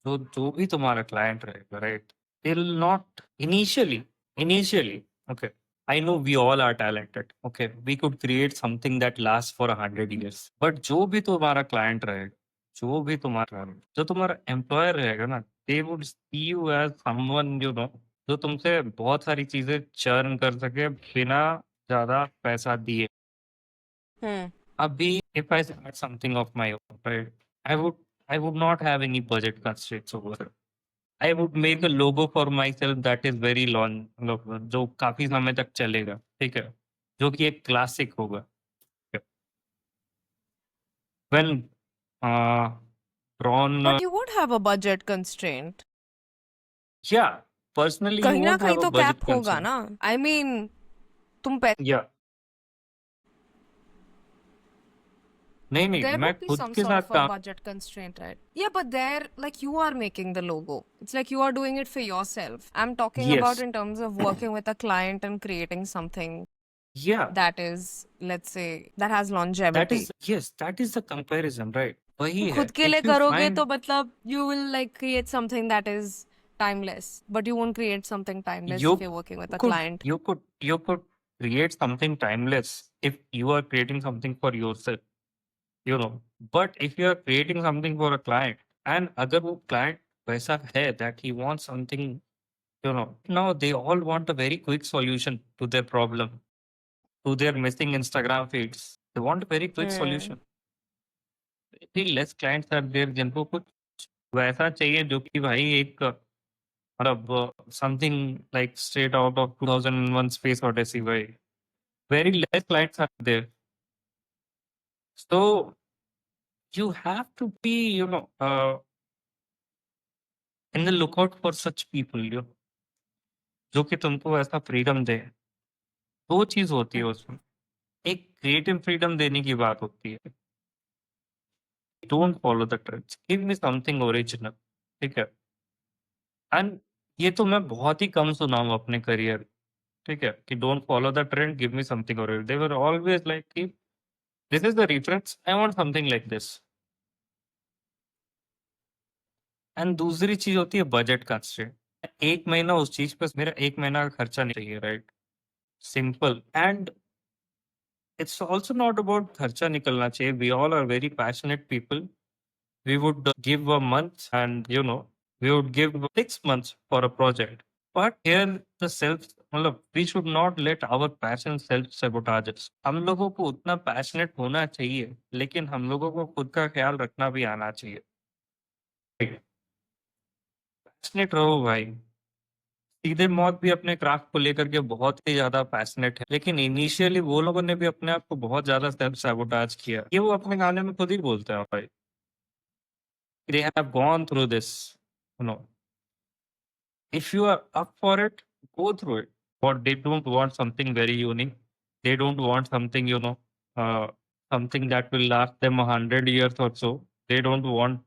जो भी तुम्हारा client रहेगा, right, they will not initially okay, I know we all are talented, okay, we could create something that last for 100 years, but जो भी तुम्हारा क्लाइंट रहेगा, जो तुम्हारा एम्प्लॉयर रहेगा ना, they would see you as someone जो तुमसे बहुत सारी चीजें चर्न कर सके बिना ज्यादा पैसा दिए। Abhi, if I start something of my own, right, I would I would not have any budget constraints over it. I would make a logo for myself that is very long, जो काफी समय तक चलेगा, ठीक है, जो कि एक क्लासिक होगा। When drawn, But you would have a budget constraint. yeah, personally you कहीं ना won't कहीं have a तो budget कैप होगा constraint. ना. I mean, तुम Yeah, नहीं, there मैं would be खुद some के sort साथ of a काम, budget constraint, right? Yeah, but there, like you are making the logo. It's like you are doing it for yourself. I'm talking about yes, in terms of working with a client and creating something yeah, that is, let's say, that has that longevity. is, yes, that is the comparison, right? वही है, खुद के लिए if you करोगे find, तो मतलब you will like create something that is timeless, but you won't create something timeless you if you're working with a could client. you could create something timeless if you are creating something for yourself, but if you are creating something for a client, and अगर वो client वैसा है that he wants something, now they all want a very quick solution to their problem, to their missing Instagram feeds. They want a very quick Hmm. solution. Very less clients are there जिनको कुछ वैसा चाहिए जो कि भाई एक मतलब something like straight out of 2001 Space Odyssey भाई. Very less clients are there. So you have to be, in the lookout for such people, जो कि तुमको ऐसा फ्रीडम दे. दो चीज होती है उसमें. एक क्रिएटिव फ्रीडम देने की बात होती है. Don't follow the trends, give me something original. ठीक है. एंड ये तो मैं बहुत ही कम सुना हूँ अपने करियर. ठीक है कि don't follow the trend, give me something original. They were always like कि this is the reference, I want something like this. And दूसरी चीज होती है बजट कंस्ट्रेंट. एक महीना उस चीज पे मेरा एक महीना का खर्चा नहीं चाहिए, right? Simple. And it's also not about kharcha nikalna chahiye. We all are very passionate people. We would give a month and we would give 6 months for a project. But here the मतलब we should not let our passion self sabotage us. हम लोगों को उतना passionate होना चाहिए, लेकिन हम लोगों को खुद का ख्याल रखना भी आना चाहिए. Passionate रहो भाई. सीधे मौत भी अपने क्राफ्ट को लेकर के बहुत ही ज्यादा पैशनेट है, लेकिन इनिशियली वो लोगों ने भी अपने आप को बहुत ज्यादा सेल्फ सैबोटाज किया. ये वो अपने गाने में खुद ही बोलते हैं भाई. They have gone through this, you know. If you are up for it, go through it. But they don't want something very unique. They don't want something, uh, something that will last them 100 years or so. They don't want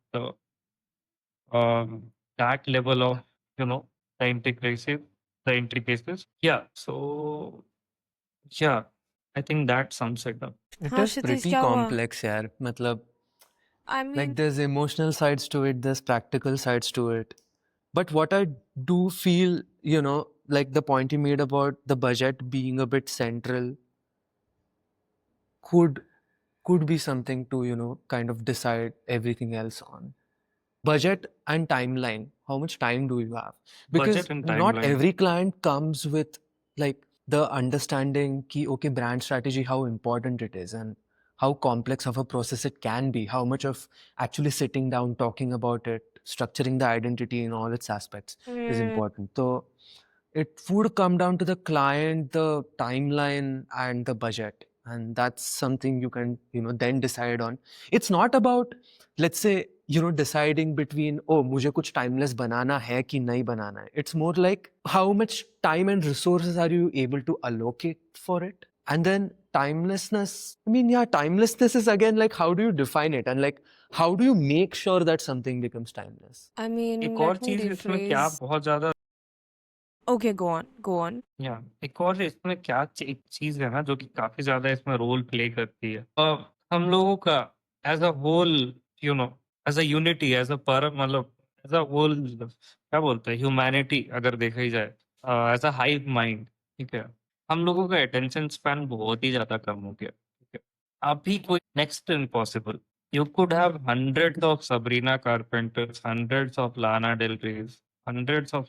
that level of, the intricacies. Yeah. So yeah, I think that sums it up. It हाँ is Kshitij pretty क्या हुआ? complex, यार. मतलब I like mean, there's emotional sides to it, there's practical sides to it. But what I do feel, like the point you made about the budget being a bit central could be something to, kind of decide everything else on. Budget and timeline. How much time do you have? Because Budget and not timeline. every client comes with like the understanding ki, okay, brand strategy, how important it is and how complex of a process it can be, how much of actually sitting down, talking about it, structuring the identity in all its aspects is important. So it would come down to the client, the timeline, and the budget. And that's something you can, then decide on. It's not about, let's say, deciding between, oh, मुझे कुछ timeless बनाना है कि नहीं बनाना है. It's more like how much time and resources are you able to allocate for it? And then timelessness, I mean, yeah, timelessness is again like, how do you define it? And like, how do you make sure that something becomes timeless? I mean, एक और let me चीज इसमें क्या rephrase. बहुत ज्यादा. Okay, go on. या एक और इसमें क्या एक चीज है ना जो कि काफी ज्यादा इसमें रोल प्ले करती है. हम लोगों का as a whole, as a unity, as a पर मतलब एज अ होल, क्या बोलते हैं, ह्यूमैनिटी अगर देखा ही जाए, एज अ हाइव माइंड. ठीक है. हम लोगों का अटेंशन स्पैन बहुत ही ज्यादा कम हो गया. ठीक है. अभी कोई next impossible. You could have hundreds of Sabrina Carpenters, hundreds of Lana Del Rey's, hundreds of,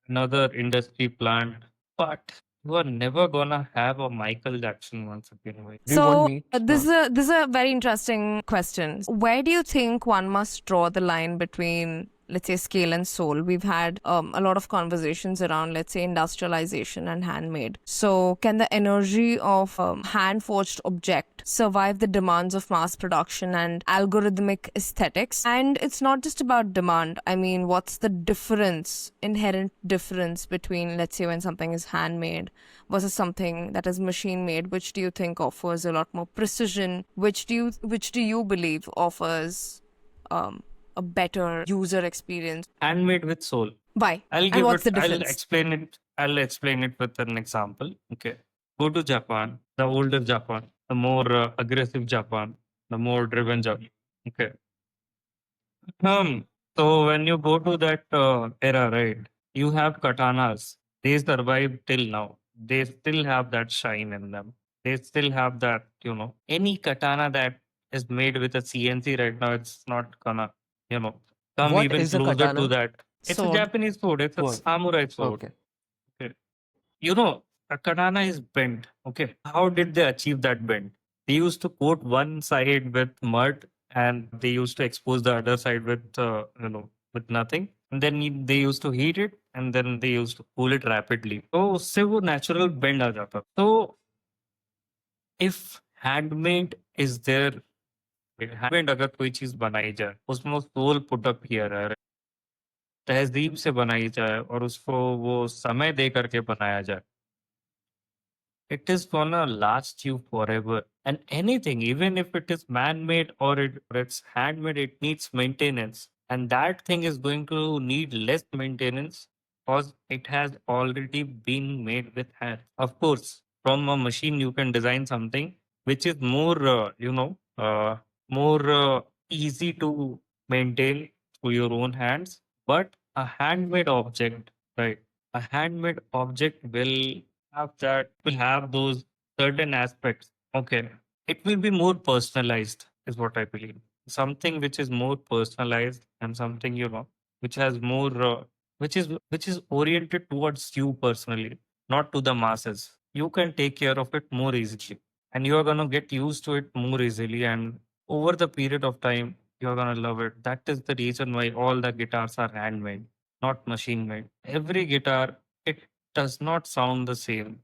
another industry plant, but you are never gonna have a Michael Jackson once again. Wait. Do you want So me? this is a very interesting question. Where do you think one must draw the line between, let's say, scale and soul? We've had a lot of conversations around, let's say, industrialization and handmade. So can the energy of hand forged object survive the demands of mass production and algorithmic aesthetics? And it's not just about demand. I mean, what's the inherent difference between, let's say, when something is handmade versus something that is machine made? Which do you think offers a lot more precision? Which do you believe offers a better user experience? Handmade with soul. Why? I'll And give what's it. the difference? I'll explain it with an example. Okay. Go to Japan, the older Japan, the more aggressive Japan, the more driven Japan. Okay. So when you go to that era, right, you have katanas. They survive till now. They still have that shine in them. They still have that, any katana that is made with a CNC right now, it's not gonna, come What even is a closer to katana? that. It's a Sword. Japanese sword. It's a Sword. samurai sword. Okay. Okay. You know, a katana is bent. Okay. How did they achieve that bend? They used to coat one side with mud and they used to expose the other side with, with nothing. And then they used to heat it and then they used to cool it rapidly. तो उससे वो natural bend आ जाता. So if handmade is there, handmade अगर कोई चीज बनाई जाए उसमें वो सोल पुट अप किया जाए, तहजीब से बनाई जाए और उसको वो समय दे करके बनाया जाए, it is gonna last you forever. And anything, even if it is man-made or it's handmade, it needs maintenance. And that thing is going to need less maintenance because it has already been made with hand. Of course, from a machine you can design something which is more, more easy to maintain through your own hands. But a handmade object, right? A handmade object will have those certain aspects. Okay. It will be more personalized, is what I believe. Something which is more personalized and something, which has more which is oriented towards you personally, not to the masses. You can take care of it more easily. And you're gonna get used to it more easily. And over the period of time, you're gonna love it. That is the reason why all the guitars are handmade, not machine made. Every guitar, it does not sound the same.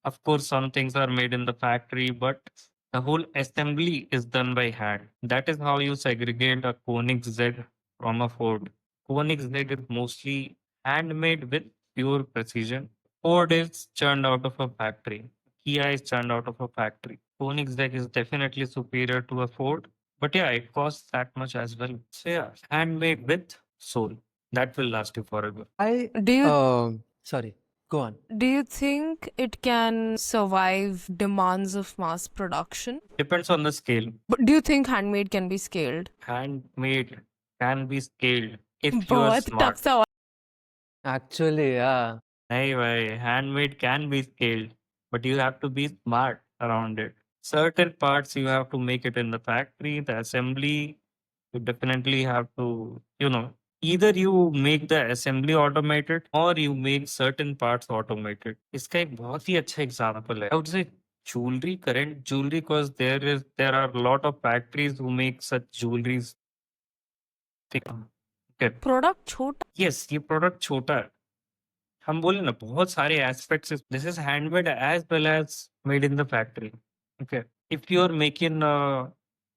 Of course, some things are made in the factory, but the whole assembly is done by hand. That is how you segregate a Koenigsegg from a Ford. Koenigsegg is mostly handmade with pure precision. Ford is churned out of a factory. Kia is churned out of a factory. Koenigsegg is definitely superior to a Ford, but yeah, it costs that much as well. So yeah, handmade with soul. That will last you forever. Do you Sorry, go on. do you think it can survive demands of mass production? Depends on the scale. But do you think handmade can be scaled? Handmade can be scaled if you are बहुत smart. tough सवाल. Actually, yeah. नहीं भाई, handmade can be scaled, but you have to be smart around it. Certain parts you have to make it in the factory, the assembly, you definitely have to, either you make the assembly automated or you make certain parts automated. इसका एक बहुत ही अच्छा example है. I would say jewelry, current jewelry, because there are a lot of factories who make such jewelries. Okay. Product छोटा. Yes, ये product छोटा है. हम बोले ना बहुत सारे aspects. This is handmade as well as made in the factory. Okay. If you are making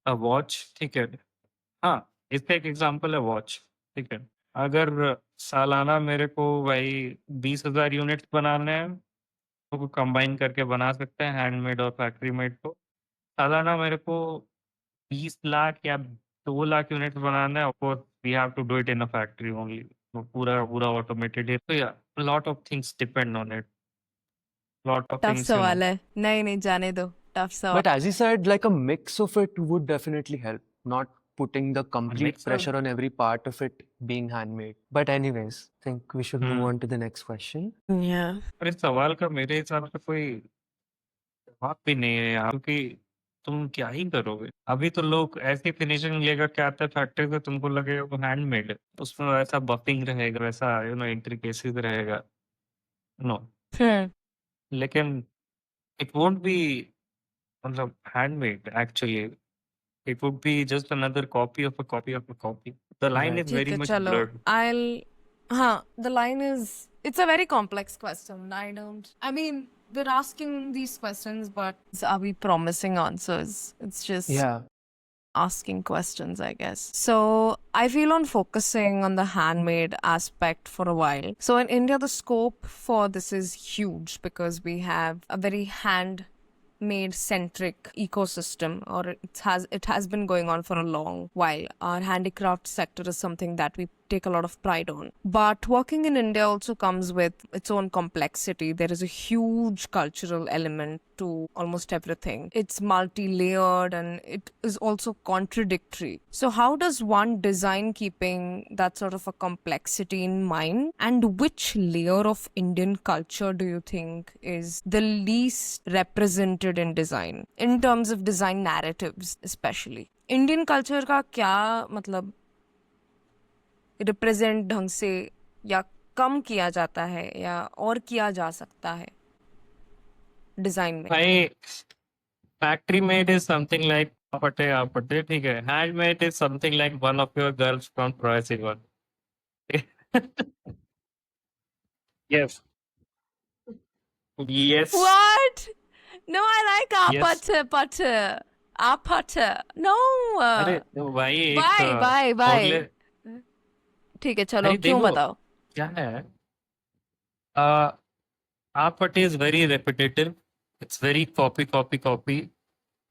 a watch, ठीक है. हाँ, इसका एक एग्जांपल है वॉच. ठीक है. अगर सालाना मेरे को भाई 20,000 यूनिट्स बनाने हैं तो कंबाइन करके बना सकते हैं हैंडमेड और फैक्ट्री मेड को. सालाना मेरे को 20 लाख या 2 लाख यूनिट्स बनाना है. Of course we have to do it in a factory only. पूरा पूरा ऑटोमेटेड है. तो या lot of things depend on it. Lot of tough things सवाल है. नहीं जाने दो. टफ सवाल. But as you said, like a mix of it would definitely help, not putting the complete mix of- pressure on every part of it being handmade. But anyways, I think we should move on to the next question. Yeah. पर इस सवाल का मेरे हिसाब से कोई जवाब भी नहीं है यार, क्योंकि तुम क्या ही करोगे. अभी तो लोग ऐसी फिनिशिंग लेकर के आते हैं फैक्ट्री से, तुमको लगेगा वो हैंडमेड है. उसमें वैसा बफिंग रहेगा, वैसा इंट्रिकेसीज रहेगा. नो. लेकिन इट वोंट बी मतलब handmade actually. It would be just another copy of a copy of a copy. The line Right. is very ठीक है, much चलो. blurred. The line is, it's a very complex question. I mean, we're asking these questions, but are we promising answers? It's just Yeah. asking questions, I guess. So I feel on focusing on the handmade aspect for a while. So in India, the scope for this is huge because we have a very handmade centric ecosystem, or it has been going on for a long while. Our handicraft sector is something that we take a lot of pride on. But working in India also comes with its own complexity. There is a huge cultural element to almost everything. It's multi-layered and it is also contradictory. So how does one design keeping that sort of a complexity in mind? And which layer of Indian culture do you think is the least represented in design, in terms of design narratives especially? Indian culture का क्या मतलब represent ढंग से या कम किया जाता है या और किया जा सकता है? design में? भाई factory made is something like Apte ठीक है. Handmade is something like one of your girls from Troy Silver. Yes. Yes. What? No, I like Yes. apata. No. अरे भाई एक Bye. ठीक है, चलो अरे क्यों देखो बताओ? क्या है. uh, Apte is very repetitive. It's very copy.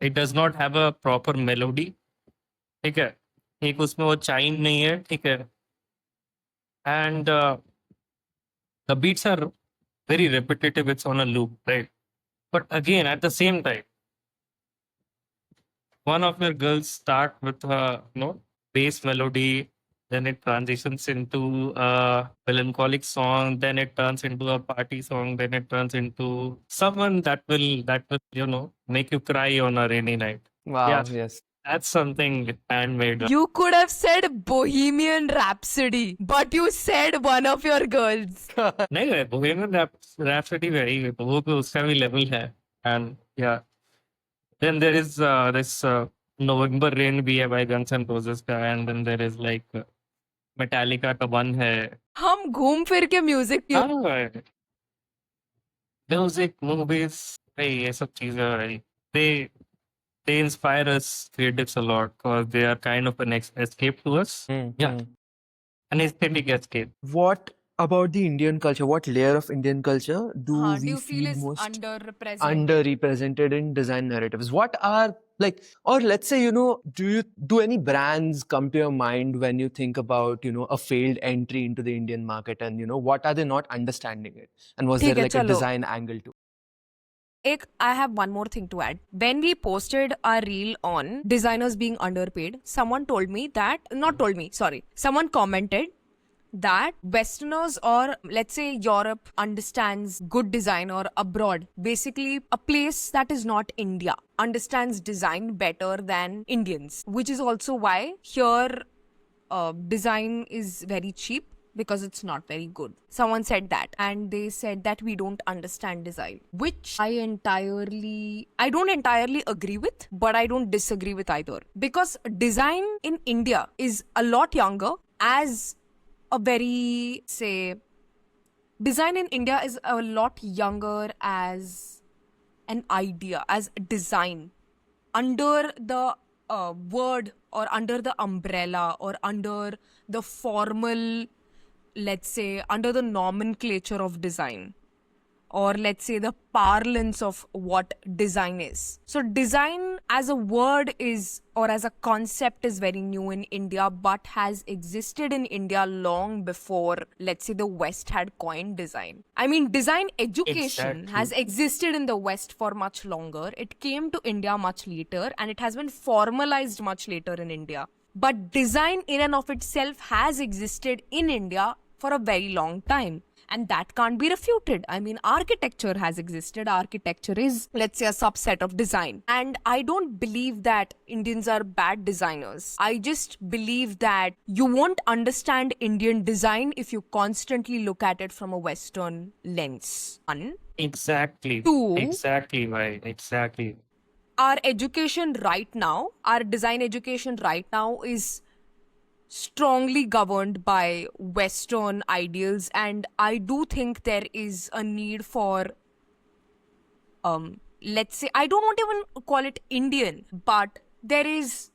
It does not have a proper melody. ठीक है. एक उसमें वो चाइम नहीं है. ठीक है. And the beats are very repetitive. It's on a loop, right? But again, at the same time, one of your girls start with a bass melody, then it transitions into a melancholic song, then it turns into a party song, then it turns into someone that will make you cry on a rainy night. Wow, Yeah, yes. that's something handmade. You could have said Bohemian Rhapsody, but you said one of your girls. नहीं, Bohemian Rhapsody वही वो भी उसका भी level है. And yeah, then there is this November Rain भी है by Guns N' Roses का, and then there is like Metallica का one है. हम घूम फिर के म्यूजिक Music, movies, भाई ये सब चीजें भाई they inspire us creatives a lot because they are kind of an escape to us. Yeah, an aesthetic escape. What about the Indian culture? What layer of Indian culture do do we you feel is most underrepresented? underrepresented in design narratives? What are or let's say, do any brands come to your mind when you think about, a failed entry into the Indian market, and what are they not understanding it? And was there ठीक है, like a चलो. design angle to it? I have one more thing to add. When we posted our reel on designers being underpaid, someone commented that Westerners, or let's say Europe, understands good design, or abroad, basically a place that is not India, understands design better than Indians, which is also why here design is very cheap because it's not very good. Someone said that, and they said that we don't understand design, which I don't entirely agree with, but I don't disagree with either, because design in India is a lot younger as a very, say, design in India is a lot younger as an idea, as design, under the word, or under the umbrella, or under the formal, let's say, under the nomenclature of design, or let's say the parlance of what design is. So design as a word is, or as a concept, is very new in India, but has existed in India long before, let's say, the West had coined design. I mean, design education has existed in the West for much longer. It came to India much later, and it has been formalized much later in India. But design in and of itself has existed in India for a very long time. And that can't be refuted. I mean, architecture has existed. Architecture is, let's say, a subset of design. And I don't believe that Indians are bad designers. I just believe that you won't understand Indian design if you constantly look at it from a Western lens. One. Exactly. Two. Exactly, right. Exactly. Our education right now, our design education right now is strongly governed by Western ideals, and I do think there is a need for, let's say, I don't want to even call it Indian, but there is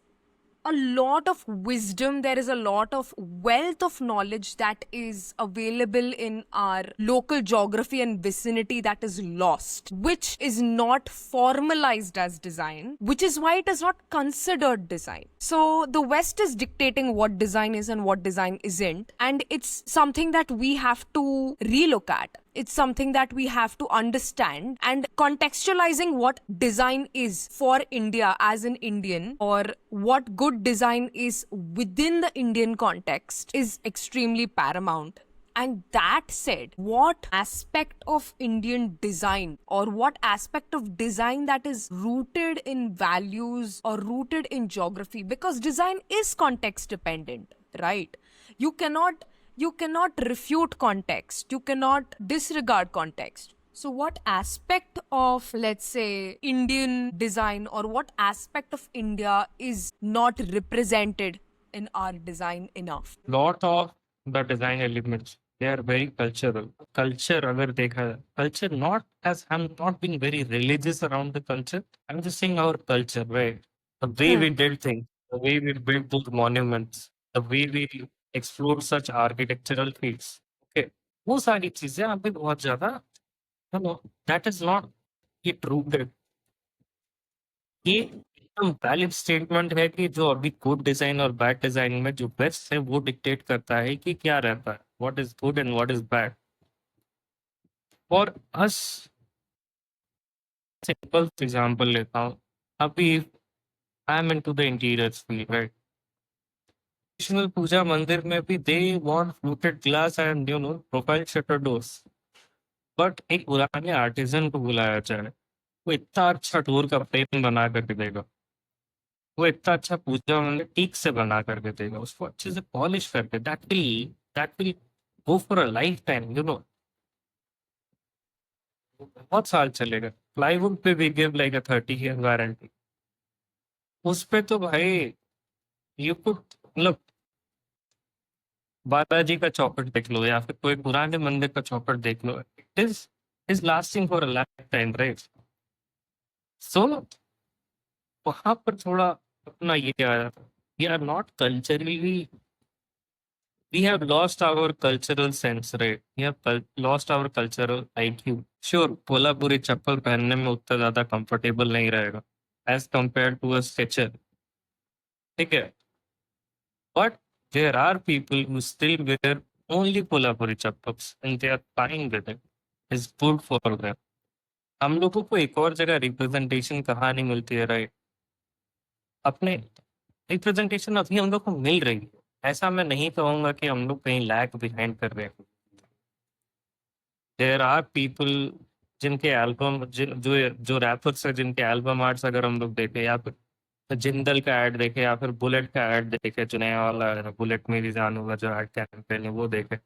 a lot of wisdom, there is a lot of wealth of knowledge that is available in our local geography and vicinity that is lost, which is not formalized as design, which is why it is not considered design. So the West is dictating what design is and what design isn't, and it's something that we have to relook at. It's something that we have to understand, and contextualizing what design is for India as an Indian, or what good design is within the Indian context, is extremely paramount. And that said, what aspect of Indian design, or what aspect of design that is rooted in values or rooted in geography, because design is context dependent, right? You cannot refute context. You cannot disregard context. So, what aspect of, let's say, Indian design or what aspect of India is not represented in our design enough? Lot of the design elements, they are very cultural. Culture, अगर देखा जाए, culture not as I'm not being very religious around the culture. I'm just saying our culture, right? The way Hmm. we did things, the way we built those monuments, the way we explored such architectural feats. Okay, वो सारी चीजें अभी बहुत ज्यादा, you know, that is not it rooted. ये एकदम valid statement है कि जो अभी गुड डिजाइन और बैड डिजाइन में जो बेस्ट है वो डिक्टेट करता है कि क्या रहता है, what is good and what is bad for us. Simple example लेता हूँ, अभी I am into the interiors field, right? Traditional पूजा मंदिर में भी they want fluted glass and profile shutter doors, but एक पुराने आर्टिजन को बुलाया जाए, वो इतना अच्छा डोर का फ्रेम बना करके देगा, वो इतना अच्छा पूजा मंदिर टीक से बना करके देगा, उसको अच्छे से पॉलिश करके, that will go for a life time, बहुत साल चलेगा। प्लाईवुड पे भी गिव लाइक अ 30 ईयर वारंटी। उस पे तो भाई यू कुड, मतलब बालाजी का चौखट देख लो या फिर कोई पुराने मंदिर का चौखट देख लो, it is lasting for a lifetime, right? So वहां पर थोड़ा अपना ये आया, we are not culturally, we have lost our cultural sense, right? We have lost our cultural IQ. Sure, Kolhapuri चप्पल पहनने में उतना ज्यादा कंफर्टेबल नहीं रहेगा as compared to a Skechers, ठीक है? But there are people who still wear only Kolhapuri chappals and they are fine with it. It's good for them. हम लोगों को एक और जगह रिप्रेजेंटेशन कहाँ नहीं मिलती है, राइट? अपने रिप्रेजेंटेशन अभी हम लोग को मिल रही है, ऐसा मैं नहीं कहूंगा कि हम लोग कहीं लैग बिहाइंड कर रहे हैं। देयर आर पीपल जिनके एल्बम, जो जो रैपर्स है जिनके एल्बम आर्ट्स अगर हम लोग देखें, या फिर जिंदल का ऐड देखे, या फिर बुलेट का ऐड देखे, जो नया वाला है, बुलेट मेरी जान होगा जो ऐड कैंपेन है, वो देखे,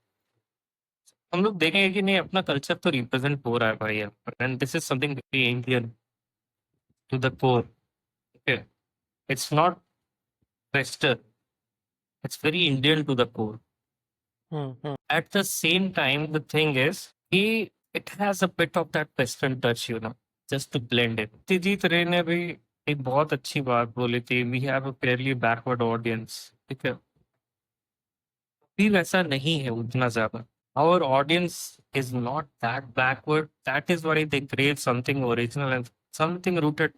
हम लोग देखेंगे कि नहीं अपना कल्चर तो रिप्रेजेंट हो रहा है भाई, and this is something very Indian to the core. It's not western, it's very Indian to the core. At the same time, the thing is, it has a bit of that Western touch, just to blend it. Kshitij Ray ने भी एक बहुत अच्छी बात बोली थी, we have a fairly backward audience, ठीक है? भी वैसा नहीं है उतना ज्यादा। Our audience is not that backward. That is why they crave something original and something rooted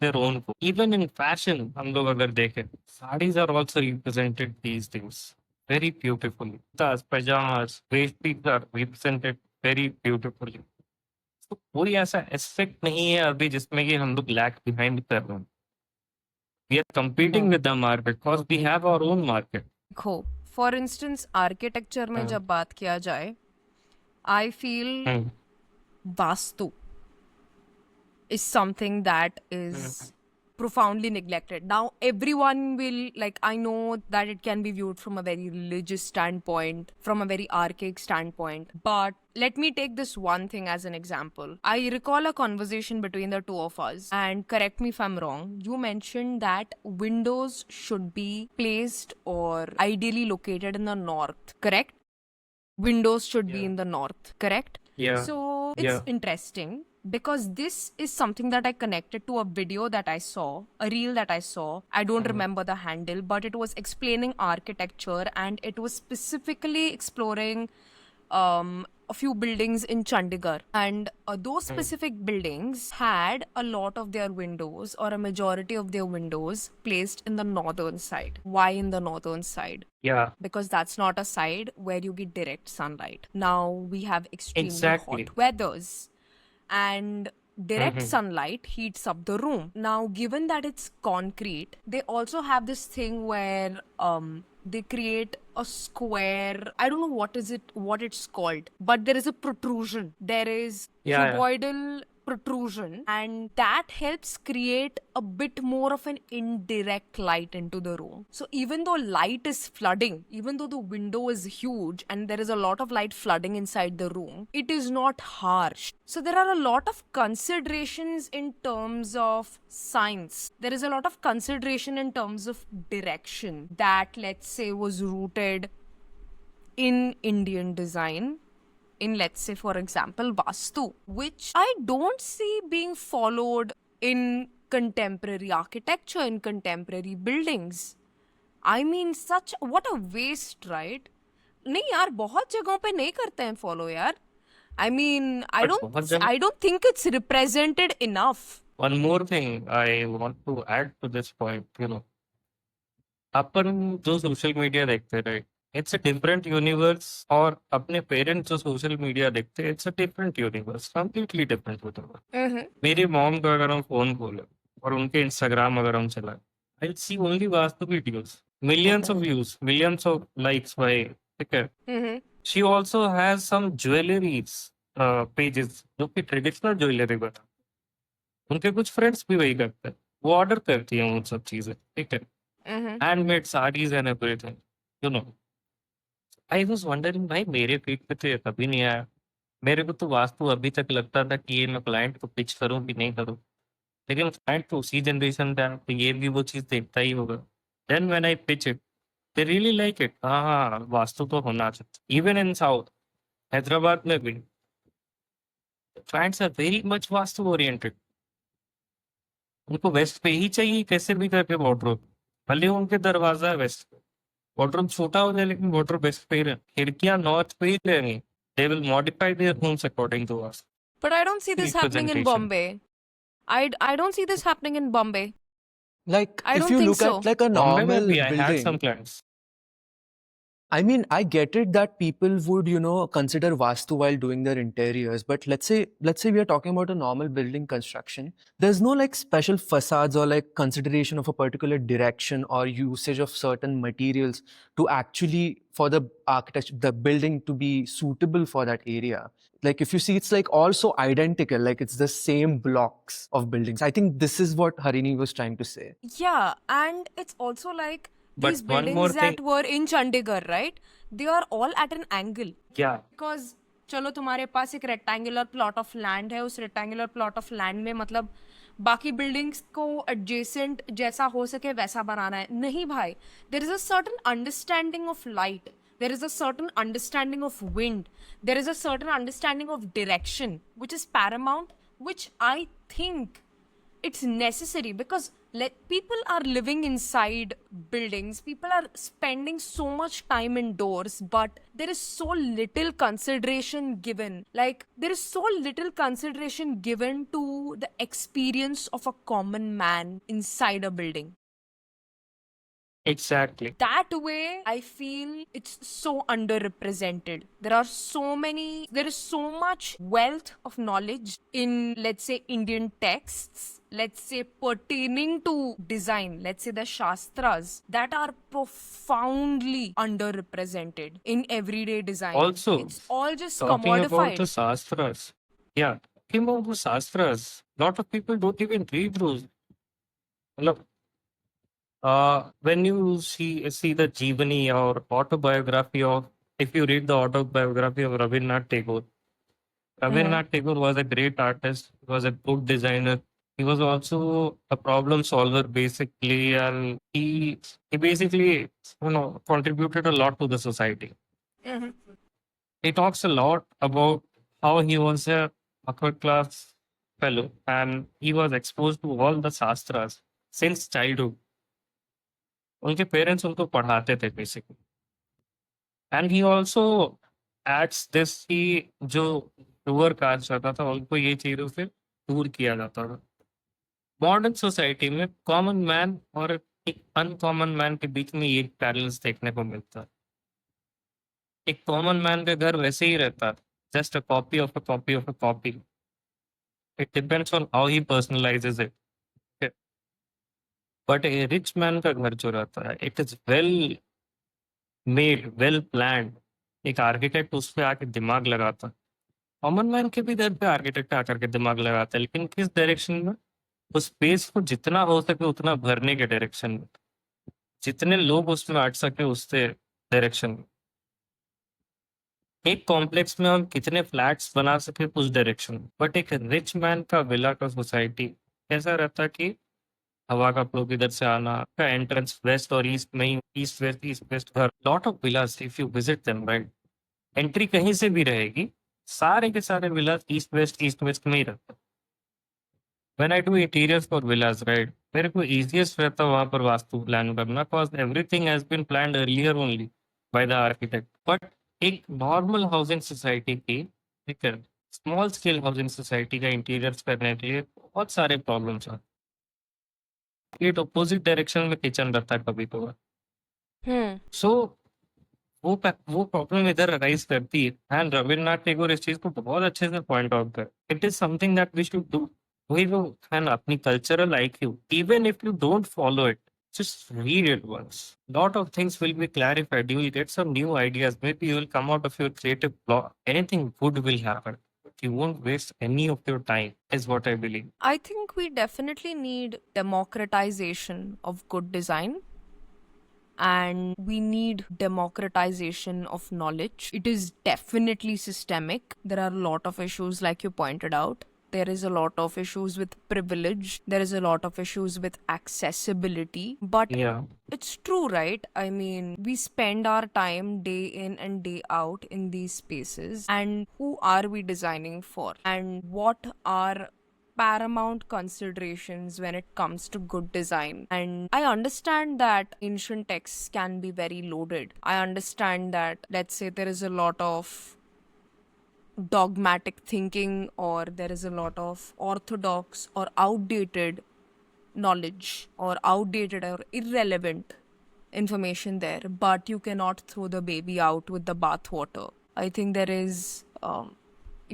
their own. Even in fashion, हम लोग अगर देखें, sarees are also represented these days very beautifully. The pajamas, waist are represented very beautifully. तो कोई ऐसा aspect नहीं है अभी जिसमें कि हम लोग लैग बिहाइंड कर रहे हैं। We are competing with the market because we have our own market. देखो, फॉर इंस्टेंस आर्किटेक्चर में जब बात किया जाए, I feel vastu is something that is profoundly neglected. Now, everyone will, like, I know that it can be viewed from a very religious standpoint, from a very archaic standpoint, but let me take this one thing as an example. I recall a conversation between the two of us, and correct me if I'm wrong. You mentioned that windows should be placed or ideally located in the north, correct? Windows should be in the north, correct? Yeah. So it's interesting because this is something that I connected to a video that I saw, a reel that I saw. I don't remember the handle, but it was explaining architecture and it was specifically exploring a few buildings in Chandigarh. And those specific buildings had a lot of their windows or a majority of their windows placed in the northern side. Why in the northern side? Yeah. Because that's not a side where you get direct sunlight. Now we have extremely Exactly. hot weathers and direct sunlight heats up the room. Now, given that it's concrete, they also have this thing where they create a square. I don't know what it's called, but there is a protrusion. There is cuboidal protrusion, and that helps create a bit more of an indirect light into the room. So even though light is flooding, even though the window is huge and there is a lot of light flooding inside the room, it is not harsh. So there are a lot of considerations in terms of science. There is a lot of consideration in terms of direction that, let's say, was rooted in Indian design, in, let's say, for example, Vastu, which I don't see being followed in contemporary architecture, in contemporary buildings. I mean, what a waste, right? नहीं यार, बहुत जगहों पे नहीं करते हैं follow यार. I mean, I But बहुत जगह I don't think it's represented enough. one more thing I want to add to this point, अपन जो सोशल मीडिया देखते हैं, right, it's a different universe, और अपने पेरेंट्स जो सोशल मीडिया देखते हैं, it's a different universe, completely different universe. मेरी mom का अगर हम फोन खोले और उनके इंस्टाग्राम अगर हम चलाए, I see only vastu videos, millions of views, millions of likes भाई, ठीक है. She also has some jewelleries pages जो कि ट्रेडिशनल ज्वेलरी बता. उनके कुछ फ्रेंड्स भी वही करते हैं, वो ऑर्डर करती हैं वो सब चीजें, ठीक है, handmade sarees and everything, you know. I was wondering भाई मेरे फीड पे तो ये कभी नहीं आया. मेरे को तो वास्तु अभी तक लगता था कि ये मैं क्लाइंट को पिच करूं कि नहीं करूं, लेकिन क्लाइंट तो उसी जनरेशन का है, तो ये भी वो चीज देखता ही होगा. Then when I pitch it, they really like it. हाँ, वास्तु तो होना चाहिए. इवन इन साउथ, हैदराबाद में भी clients are very much vastu oriented. उनको वेस्ट पे ही चाहिए कैसे भी करके वार्डरोब, भले उनके दरवाजा है वेस्ट पे, वार्डरोब छोटा हो जाए लेकिन वार्डरोब वेस्ट पे ही रहे, खिड़कियां नॉर्थ पे ही रहेंगी. They will modify their homes according to us. But I don't see this happening in Representation. Bombay. I don't see this happening in Bombay. Like, I if don't you think look so. at like a Bombay normal में भी I had some building, clients. I mean, I get it that people would, consider Vastu while doing their interiors, but let's say we are talking about a normal building construction. There's no like special facades or like consideration of a particular direction or usage of certain materials to actually for the architecture, the building to be suitable for that area. Like if you see, it's like also identical, like it's the same blocks of buildings. I think this is what Harini was trying to say. Yeah, and it's also like But these one more buildings that thing, were in Chandigarh, right? They are all at an angle. yeah, Because चलो तुम्हारे पास एक rectangular plot of land है, उस rectangular plot of land में मतलब बाकी buildings को adjacent जैसा हो सके वैसा बनाना है. नहीं भाई, there is a certain understanding of light, there is a certain understanding of wind, there is a certain understanding of direction which is paramount, which I think it's necessary because people are living inside buildings, people are spending so much time indoors, but there is so little consideration given, like there is so little consideration given to the experience of a common man inside a building. exactly. That way I feel it's so underrepresented. There is so much wealth of knowledge in, let's say, Indian texts, let's say pertaining to design, let's say the shastras, that are profoundly underrepresented in everyday design. Also, It's all just talking about commodified. the Shastras, yeah, talking about the Shastras, lot of people don't even read those. Look, when you see the Jeevani or autobiography of, if you read the autobiography of Rabindranath Tagore, Rabindranath Tagore was a great artist, he was a good designer, he was also a problem solver basically, and he basically contributed a lot to the society. Mhm. He talks a lot about how he was a upper class fellow and he was exposed to all the Shastras since childhood. उनके parents उनको पढ़ाते थे basically. And he also adds this कि जो poor cast रहता था उनको ये चीजों से दूर किया जाता था. मॉडर्न सोसाइटी में कॉमन मैन और एक अनकॉमन मैन के बीच में ये बैलेंस देखने को मिलता है. एक कॉमन मैन का घर वैसे ही रहता है, just a copy of a copy of a copy. It depends on how he personalises it. But a rich man का घर जो रहता है, it is well made, well planned. एक आर्किटेक्ट उस पर आके दिमाग लगाता है कॉमन मैन के भी इधर पे आर्किटेक्ट आकर के दिमाग लगाता है, लेकिन किस डायरेक्शन में? उस स्पेस को जितना हो सके उतना भरने के डायरेक्शन में, जितने लोग उसमें अट सके उससे डायरेक्शन में, एक कॉम्प्लेक्स में हम कितने फ्लैट्स बना सके उस डायरेक्शन में। बट एक रिच मैन का विला का सोसाइटी कैसा रहता कि हवा का फ्लो इधर से आना, का एंट्रेंस वेस्ट और ईस्ट में ही, ईस्ट वेस्ट घर, lot of Vilas if you visit them, right? Entry कहीं से भी रहेगी, सारे के सारे विलास ईस्ट वेस्ट में ही रहते। When I do interiors for villas, right, मेरे को इजिएस्ट रहता वहां पर वास्तु प्लान करना, because everything has been planned earlier only by the architect. But एक नॉर्मल हाउसिंग सोसाइटी की, ठीक है, स्मॉल स्केल हाउसिंग सोसाइटी का इंटीरियर्स करने के लिए बहुत सारे प्रॉब्लम्स हैं। ये अपोजिट डायरेक्शन में किचन रहता है कभी कभार, Hmm. सो वो प्रॉब्लम इधर अराइज करती है। एंड रविन्द्रनाथ टैगोर इस चीज को बहुत अच्छे से पॉइंट आउट कर, it is something that we should do. वही वो है ना, अपनी cultural IQ, even if you don't follow it, just read it once. Lot of things will be clarified. You will get some new ideas. Maybe you will come out of your creative block. Anything good will happen. But you won't waste any of your time, is what I believe. I think we definitely need democratization of good design, and we need democratization of knowledge. It is definitely systemic. There are a lot of issues, like you pointed out. There is a lot of issues with privilege. There is a lot of issues with accessibility. But Yeah. it's true, right? I mean, we spend our time day in and day out in these spaces. And who are we designing for? And what are paramount considerations when it comes to good design? And I understand that ancient texts can be very loaded. I understand that, let's say, there is a lot of dogmatic thinking, or there is a lot of orthodox or outdated knowledge, or outdated or irrelevant information there, but you cannot throw the baby out with the bathwater. I think there is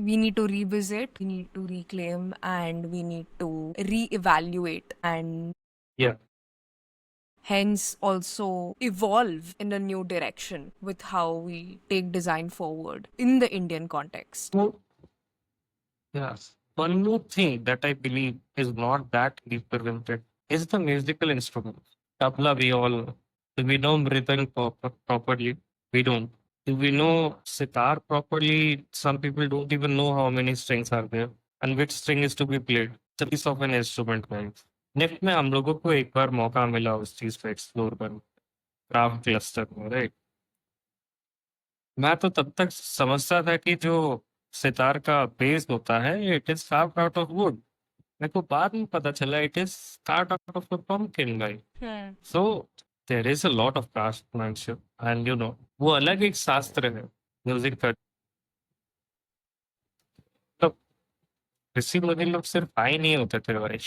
we need to revisit, we need to reclaim, and we need to reevaluate, and Yeah. hence also evolve in a new direction with how we take design forward in the Indian context. So, yes. One more thing that I believe is not that represented is the musical instrument. Tabla, we all know. Do we know mridang properly? We don't. Do we know sitar properly? Some people don't even know how many strings are there and which string is to be played. It's a piece of an instrument, guys. NEFT में हम लोगों को एक बार मौका मिला उस चीज को एक्सप्लोर कर, क्राफ्ट क्लस्टर में, राइट? मैं तो तब तक समझता था कि जो सितार का बेस होता है it is carved out of wood. मेरे को बाद में पता चला it is carved out of a pumpkin, right? So there is a lot of craftsmanship and you know वो अलग एक शास्त्र है म्यूजिक का। तो ऋषि मुनि लोग सिर्फ आए नहीं होते थे भाई,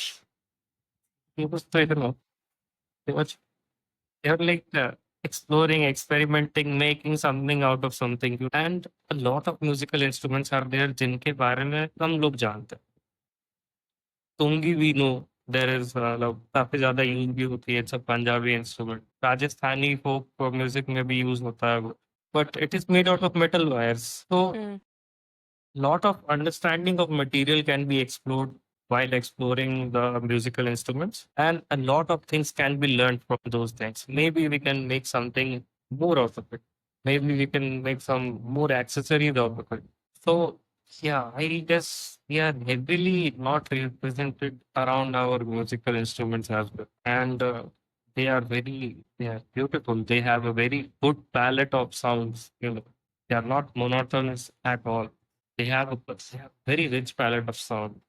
ये कुछ तो you know they're like exploring, experimenting, making something out of something. And a lot of musical instruments are there जिनके बारे में कम लोग जानते हैं। Tungi we know there is काफी ज्यादा यूज भी होती है, it's a Punjabi instrument. Rajasthani folk music में भी यूज होता है वो, but it is made out of metal wires. तो lot of understanding of material can be explored while exploring the musical instruments, and a lot of things can be learned from those things. Maybe we can make something more out of it. Maybe we can make some more accessories out of it. So yeah, I guess we are heavily not represented around our musical instruments as well, and they are beautiful. They have a very good palette of sounds, you know. They are not monotonous at all. They have a very rich palette of sound.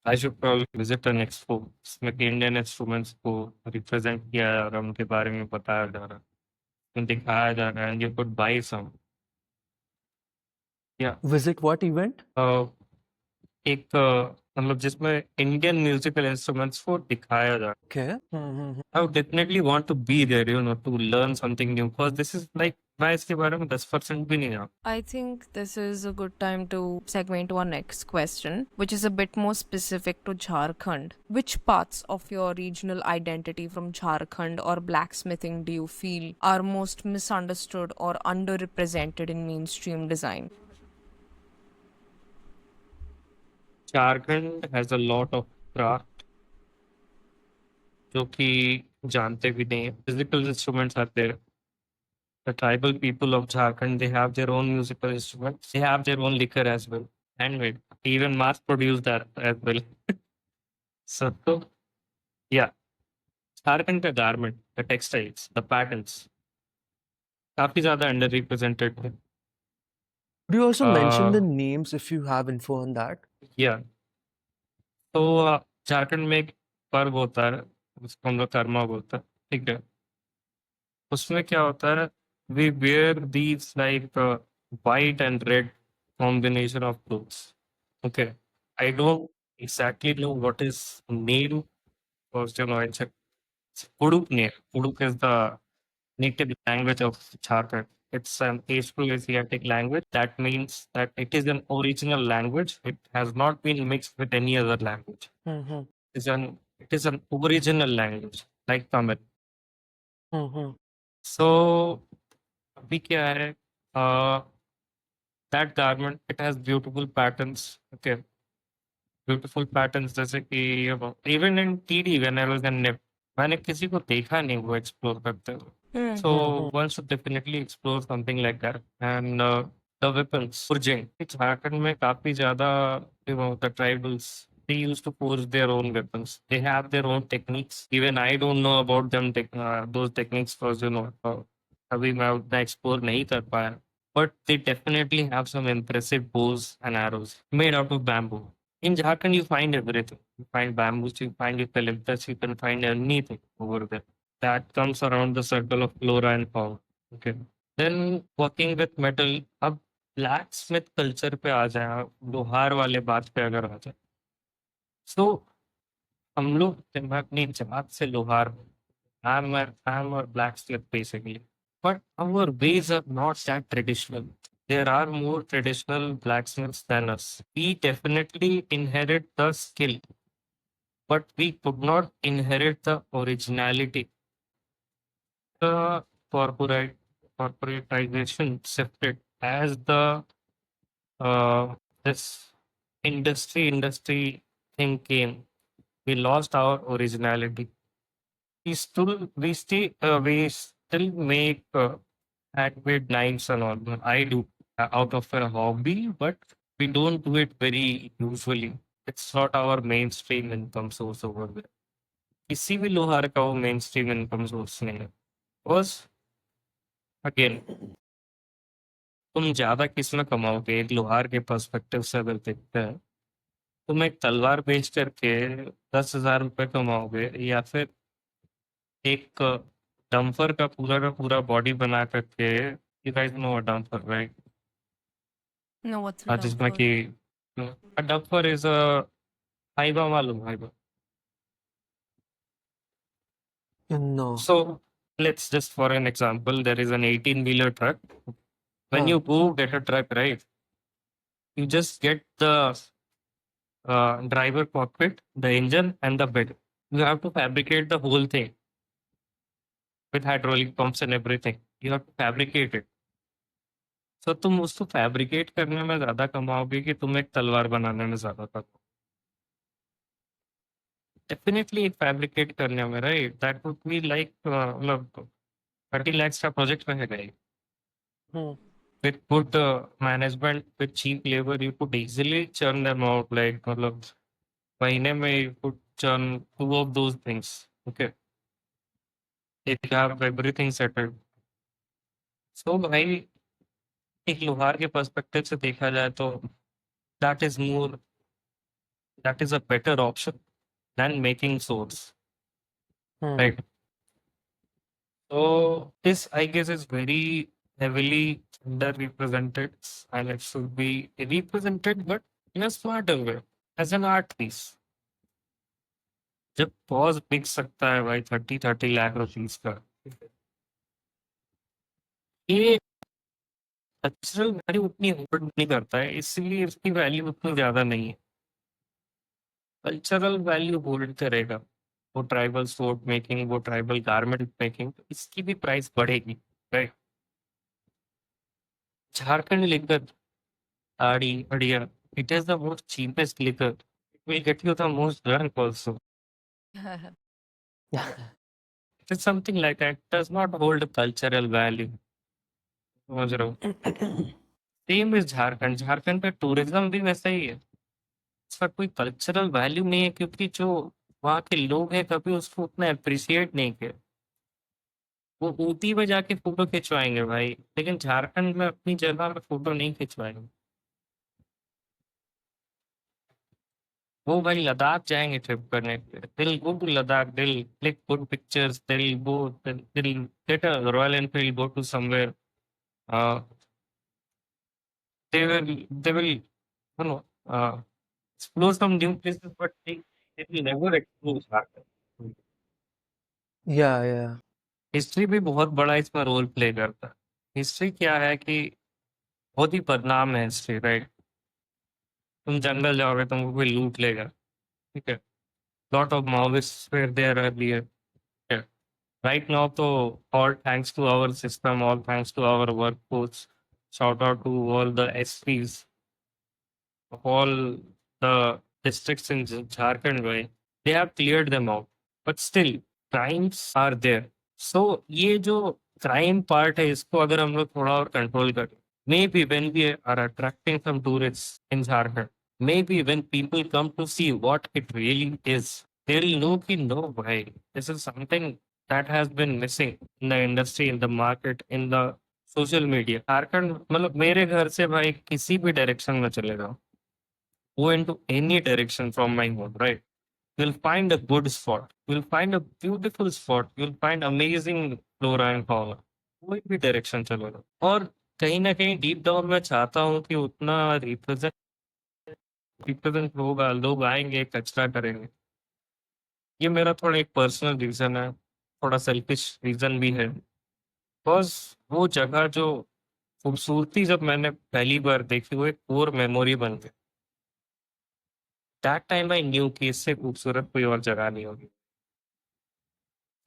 I should probably visit an expo जिसमें कि Indian instruments को represent किया जा रहा है, उनके बारे में बताया जा रहा है, दिखाया जा रहा है, and you could buy some. Yeah. Visit what event? एक मतलब जिसमें इंडियन म्यूजिकल इंस्ट्रूमेंट्स को दिखाया जाए. Okay. I would definitely want to be there, to learn something new. Because this is like, मैं इसके बारे में 10% भी नहीं जानता. I think this is a good time to segue into our next question, which is a bit more specific to Jharkhand. Which parts of your regional identity from Jharkhand or blacksmithing do you feel are most misunderstood or underrepresented in mainstream design? Jharkhand has a lot of craft जो कि जानते भी नहीं है. Physical instruments are there. The tribal people of Jharkhand, they have their own musical instruments. They have their own liquor as well. Handmade. Even mass produced that as well. So, yeah. Jharkhand का garment, the textiles, the patterns, काफी ज्यादा under represented है. Could you also mention the names if you have info on that? या तो झारखंड में एक पर्व होता है उसको हम लोग कर्मा बोलते हैं. ठीक है. उसमें क्या होता है, we wear these like white and red combination of clothes. Okay. I don't exactly know what is name, because it's Puduk name. Puduk is the native language of Jharkhand. It's an Afro-Asiatic language. That means that it is an original language. It has not been mixed with any other language. It is an original language, like Tamil. So, अभी क्या है? That garment, it has beautiful patterns. Okay. Beautiful patterns जैसे कि even in TD when I was in NIP, मैंने किसी को देखा नहीं वो explore करते हुए. So one should definitely explore something like that. And the weapons, forging. Jharkhand में काफी ज़्यादा, the tribals, they used to forge their own weapons. They have their own techniques. Even I don't know about them, those techniques, because अभी मैं उतना explore नहीं कर पाया. But they definitely have some impressive bows and arrows made out of bamboo. In Jharkhand, you find everything. You find bamboos, you find eucalyptus, you can find anything over there. That comes around the circle of flora and fauna. Okay. Then working with metal. अब blacksmith culture पे आ जाए, लोहार वाले बात पे अगर आ जाए, so हम लोग अपनी जात से लोहार. I'm a blacksmith basically, but our ways are not that traditional. There are more traditional blacksmiths than us. We definitely inherit the skill, but we could not inherit the originality. The corporatization shifted as the this industry thing came. We lost our originality. We still make handmade knives and all. I do out of a hobby, but we don't do it very usually. It's not our mainstream income source over there. किसी भी लोहार का वो mainstream income source नहीं है. Because again, तुम ज्यादा किस में कमाओगे? एक लोहार के पर्सपेक्टिव से अगर देखते हैं, तुम एक तलवार बेच करके 10,000 रुपए कमाओगे, या फिर एक डंपर का पूरा बॉडी बना करके. You guys know a dumper, right? No, what's a जिसमें dumper? कि a dumper is a Hyva, मालूम Hyva? No. So let's just, for an example, there is an 18-wheeler truck. When you go get a truck, right, you just get the driver cockpit, the engine, and the bed. You have to fabricate the whole thing with hydraulic pumps and everything. You have to fabricate it. So तुम उसको fabricate करने में ज्यादा कमाओगे कि तुम एक तलवार बनाने में ज्यादा कमाओगे? डेफिनेटली एक फैब्रिकेट करने में, right? That would be like मतलब 30 lakhs का प्रोजेक्ट रहेगा ये. With good management, with cheap labor, you could easily churn them out. Like मतलब महीने में you could churn 2 of those things. Okay, if you have everything settled. So भाई, एक लोहार के पर्सपेक्टिव से देखा जाए तो that is a better option than making swords, right? So this, I guess, is very heavily underrepresented, and it should be represented, but in a smarter way. As an art piece. जब पॉज बिक सकता है भाई 30-30 lakh rupees का, ये cultural value उतनी hold नहीं करता है, इसलिए इसकी वैल्यू उतनी ज्यादा नहीं है। कल्चरल वैल्यू होल्ड करेगा वो ट्राइबल सूट मेकिंग, वो ट्राइबल गारमेंट मेकिंग, इसकी भी प्राइस बढ़ेगी, राइट? झारखंड लिकर आड़ी Arya, it is the most cheapest liquor. It will get you the most drunk also. It is something like that. It does not hold a cultural value. समझ रहे हो? Same is Jharkhand. Jharkhand का tourism भी वैसा ही है। इसका कोई कल्चरल वैल्यू नहीं है, क्योंकि जो वहाँ के लोग हैं कभी उसको उतना अप्रिशिएट नहीं किया। वो ऊटी में जाके फोटो खिंचवाएंगे भाई, लेकिन झारखंड में अपनी जगह में फोटो नहीं खिंचवाएंगे। वो भाई लद्दाख जाएंगे ट्रिप करने के लिए। दिल गो टू लद्दाख, दिल click good pictures, they'll go, they'll get a Royal Enfield, go to somewhere, they will you know explore some new places, but they will never explore Jharkhand. Yeah, yeah. History भी बहुत बड़ा इसमें role play करता है। History क्या है कि बहुत ही बदनाम है हिस्ट्री, राइट? तुम जंगल जाओगे तुमको कोई लूट लेगा, ठीक है? Lot of Maoists were there earlier. Right now तो all thanks to our system, all thanks to our workforce, shout out to all the SPs of all the districts in Jharkhand, right? They have cleared them out, but still crimes are there. So ये जो crime part है, इसको अगर हम लोग थोड़ा और control करें, maybe when we are attracting some tourists in Jharkhand, maybe when people come to see what it really is, they'll know कि no भाई, this is something that has been missing in the industry, in the market, in the social media. Jharkhand मतलब मेरे घर से भाई किसी भी direction में चले जाओ, go into any direction from my home, right? You'll find a good spot. You'll find a beautiful spot. You'll find amazing flora and fauna. कोई भी डायरेक्शन चलो ना। और कहीं ना कहीं डीप डाउन मैं चाहता हूँ कि उतना रिप्रेजेंट रिप्रेजेंट होगा, लोग आएंगे कचरा करेंगे। ये मेरा थोड़ा एक पर्सनल रीजन है, थोड़ा सेल्फिश रीजन भी है। बस वो जगह जो खूबसूरती जब मैंने पहली बार देखी, वो एक कोर मेमोरी बन गई। दैट टाइम आई न्यू कि इससे खूबसूरत कोई और जगह नहीं होगी।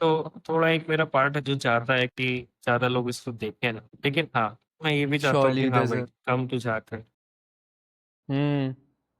तो थोड़ा एक मेरा पार्ट है जो चाहता है कि ज्यादा लोग इसको देखें ना, लेकिन हाँ मैं ये भी चाहता हूँ कि Surely हाँ there's भाई a come to Jharkhand. Hmm.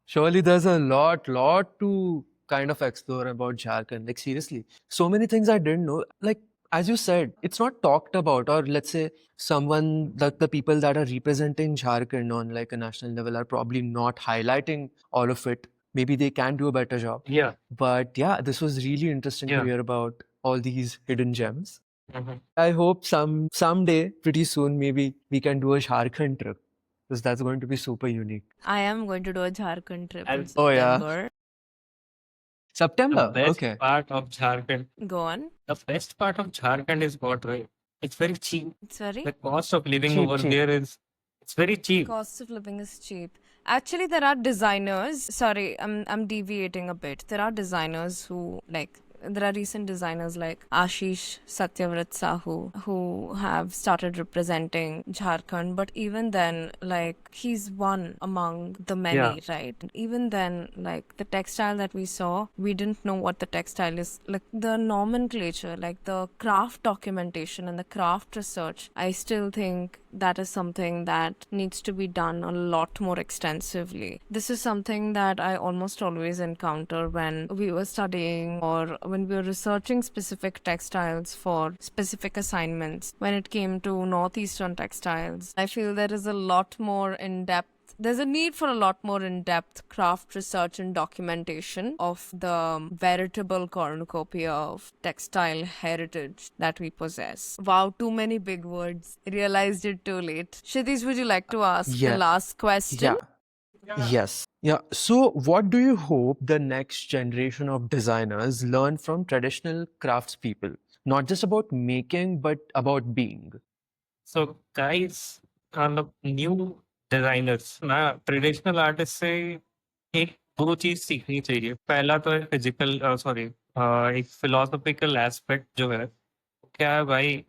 Surely there's a lot to kind of explore about Jharkhand. Like seriously, so many things I didn't know. Like as you said, it's not talked about, or let's say someone that the people that are representing Jharkhand on like a national level are probably not highlighting all of it. Maybe they can do a better job. Yeah, But yeah, this was really interesting to yeah. hear about all these hidden gems. Mhm. I hope someday, pretty soon, maybe we can do a Jharkhand trip because that's going to be super unique. I am going to do a Jharkhand trip in And Oh yeah, September. the September. best Okay. part of Jharkhand, Go on. the best part of Jharkhand is what, right? It's very cheap. It's very The cost of living Cheap, over cheap. there is, it's very cheap. cost of living is cheap. Actually, there are designers. Sorry, I'm deviating a bit. There are designers who like. There are recent designers like Ashish Satyavrat Sahu who have started representing Jharkhand, but even then, like, he's one among the many, Yeah. right? Even then, like, the textile that we saw, we didn't know what the textile is. Like, the nomenclature, like, the craft documentation and the craft research, I still think that is something that needs to be done a lot more extensively. This is something that I almost always encounter when we were studying or when we were researching specific textiles for specific assignments. When it came to northeastern textiles, I feel there is a lot more in-depth there's a need for a lot more in-depth craft research and documentation of the veritable cornucopia of textile heritage that we possess. Wow, too many big words. Realized it too late. Kshitij, would you like to ask the Yeah. last question? Yes. Yeah. So, what do you hope the next generation of designers learn from traditional craftspeople? Not just about making, but about being. So guys, on the new designers, मैं traditional artist से एक दो चीज सीखनी चाहिए। पहला तो है फिजिकल सॉरी एक फिलोसॉफिकल एस्पेक्ट जो है, क्या है भाई,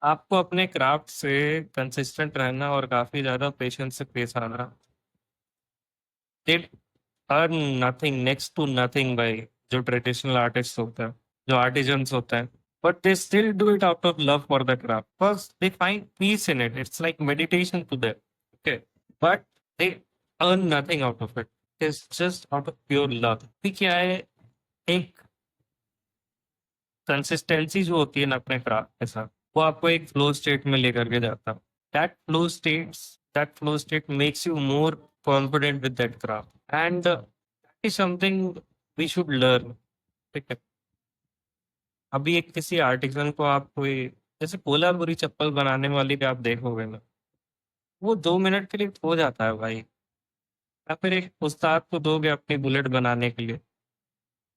आपको अपने क्राफ्ट से कंसिस्टेंट रहना और काफी ज्यादा पेशेंस से पेश आना। They earn nothing, next to nothing भाई, जो ट्रेडिशनल आर्टिस्ट होते हैं, जो आर्टिजन्स होते हैं, but they still do it out of love for the craft because they find peace in it. It's like meditation to them. Okay. But they earn nothing out of it. It's just out of pure love. भी क्या है, एक consistency जो होती है ना अपने craft के साथ, वो आपको एक फ्लो स्टेट में लेकर के जाता है। That flow state makes you more confident with that craft and is something we should learn. ठीक है। अभी एक किसी आर्टिसन को आप कोई जैसे कोल्हापुरी चप्पल बनाने वाली भी आप देखोगे ना, वो 2 मिनट के लिए हो जाता है भाई। या फिर एक उस्ताद को दोगे अपनी बुलेट बनाने के लिए,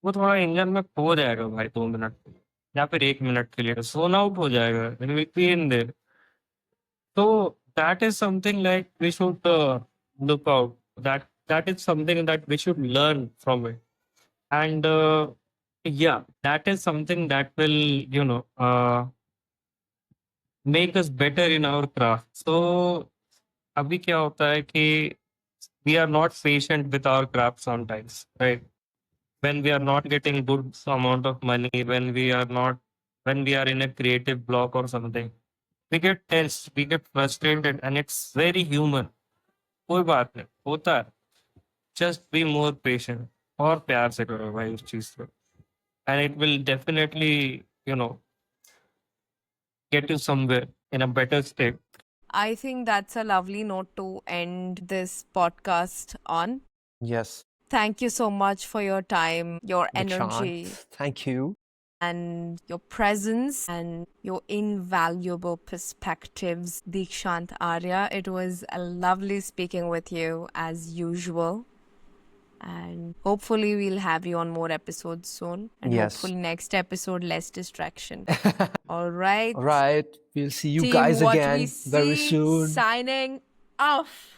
वो थोड़ा इंजन में खो जाएगा भाई 2 मिनट के लिए, या फिर 1 मिनट के लिए सोन आउट हो जाएगा इन देर। तो that is something like we should look out, that is something that we should learn from it and yeah, that is something that will, you know, make us better in our craft. So अभी क्या होता है कि we are not patient with our craft sometimes, right? When we are not getting good amount of money, when we are in a creative block or something, we get tense, we get frustrated, and it's very human. कोई बात नहीं, होता है। Just be more patient और प्यार से करो भाई उस चीज को, and it will definitely, you know, get you somewhere in a better state. I think that's a lovely note to end this podcast on. Yes. Thank you so much for your time, your energy, Deekshant, thank you. and your presence and your invaluable perspectives, Deekshant Arya. It was a lovely speaking with you as usual. And hopefully we'll have you on more episodes soon. And Yes. hopefully next episode, less distraction. All right. All right. We'll see you Team guys What again We very See soon. signing off.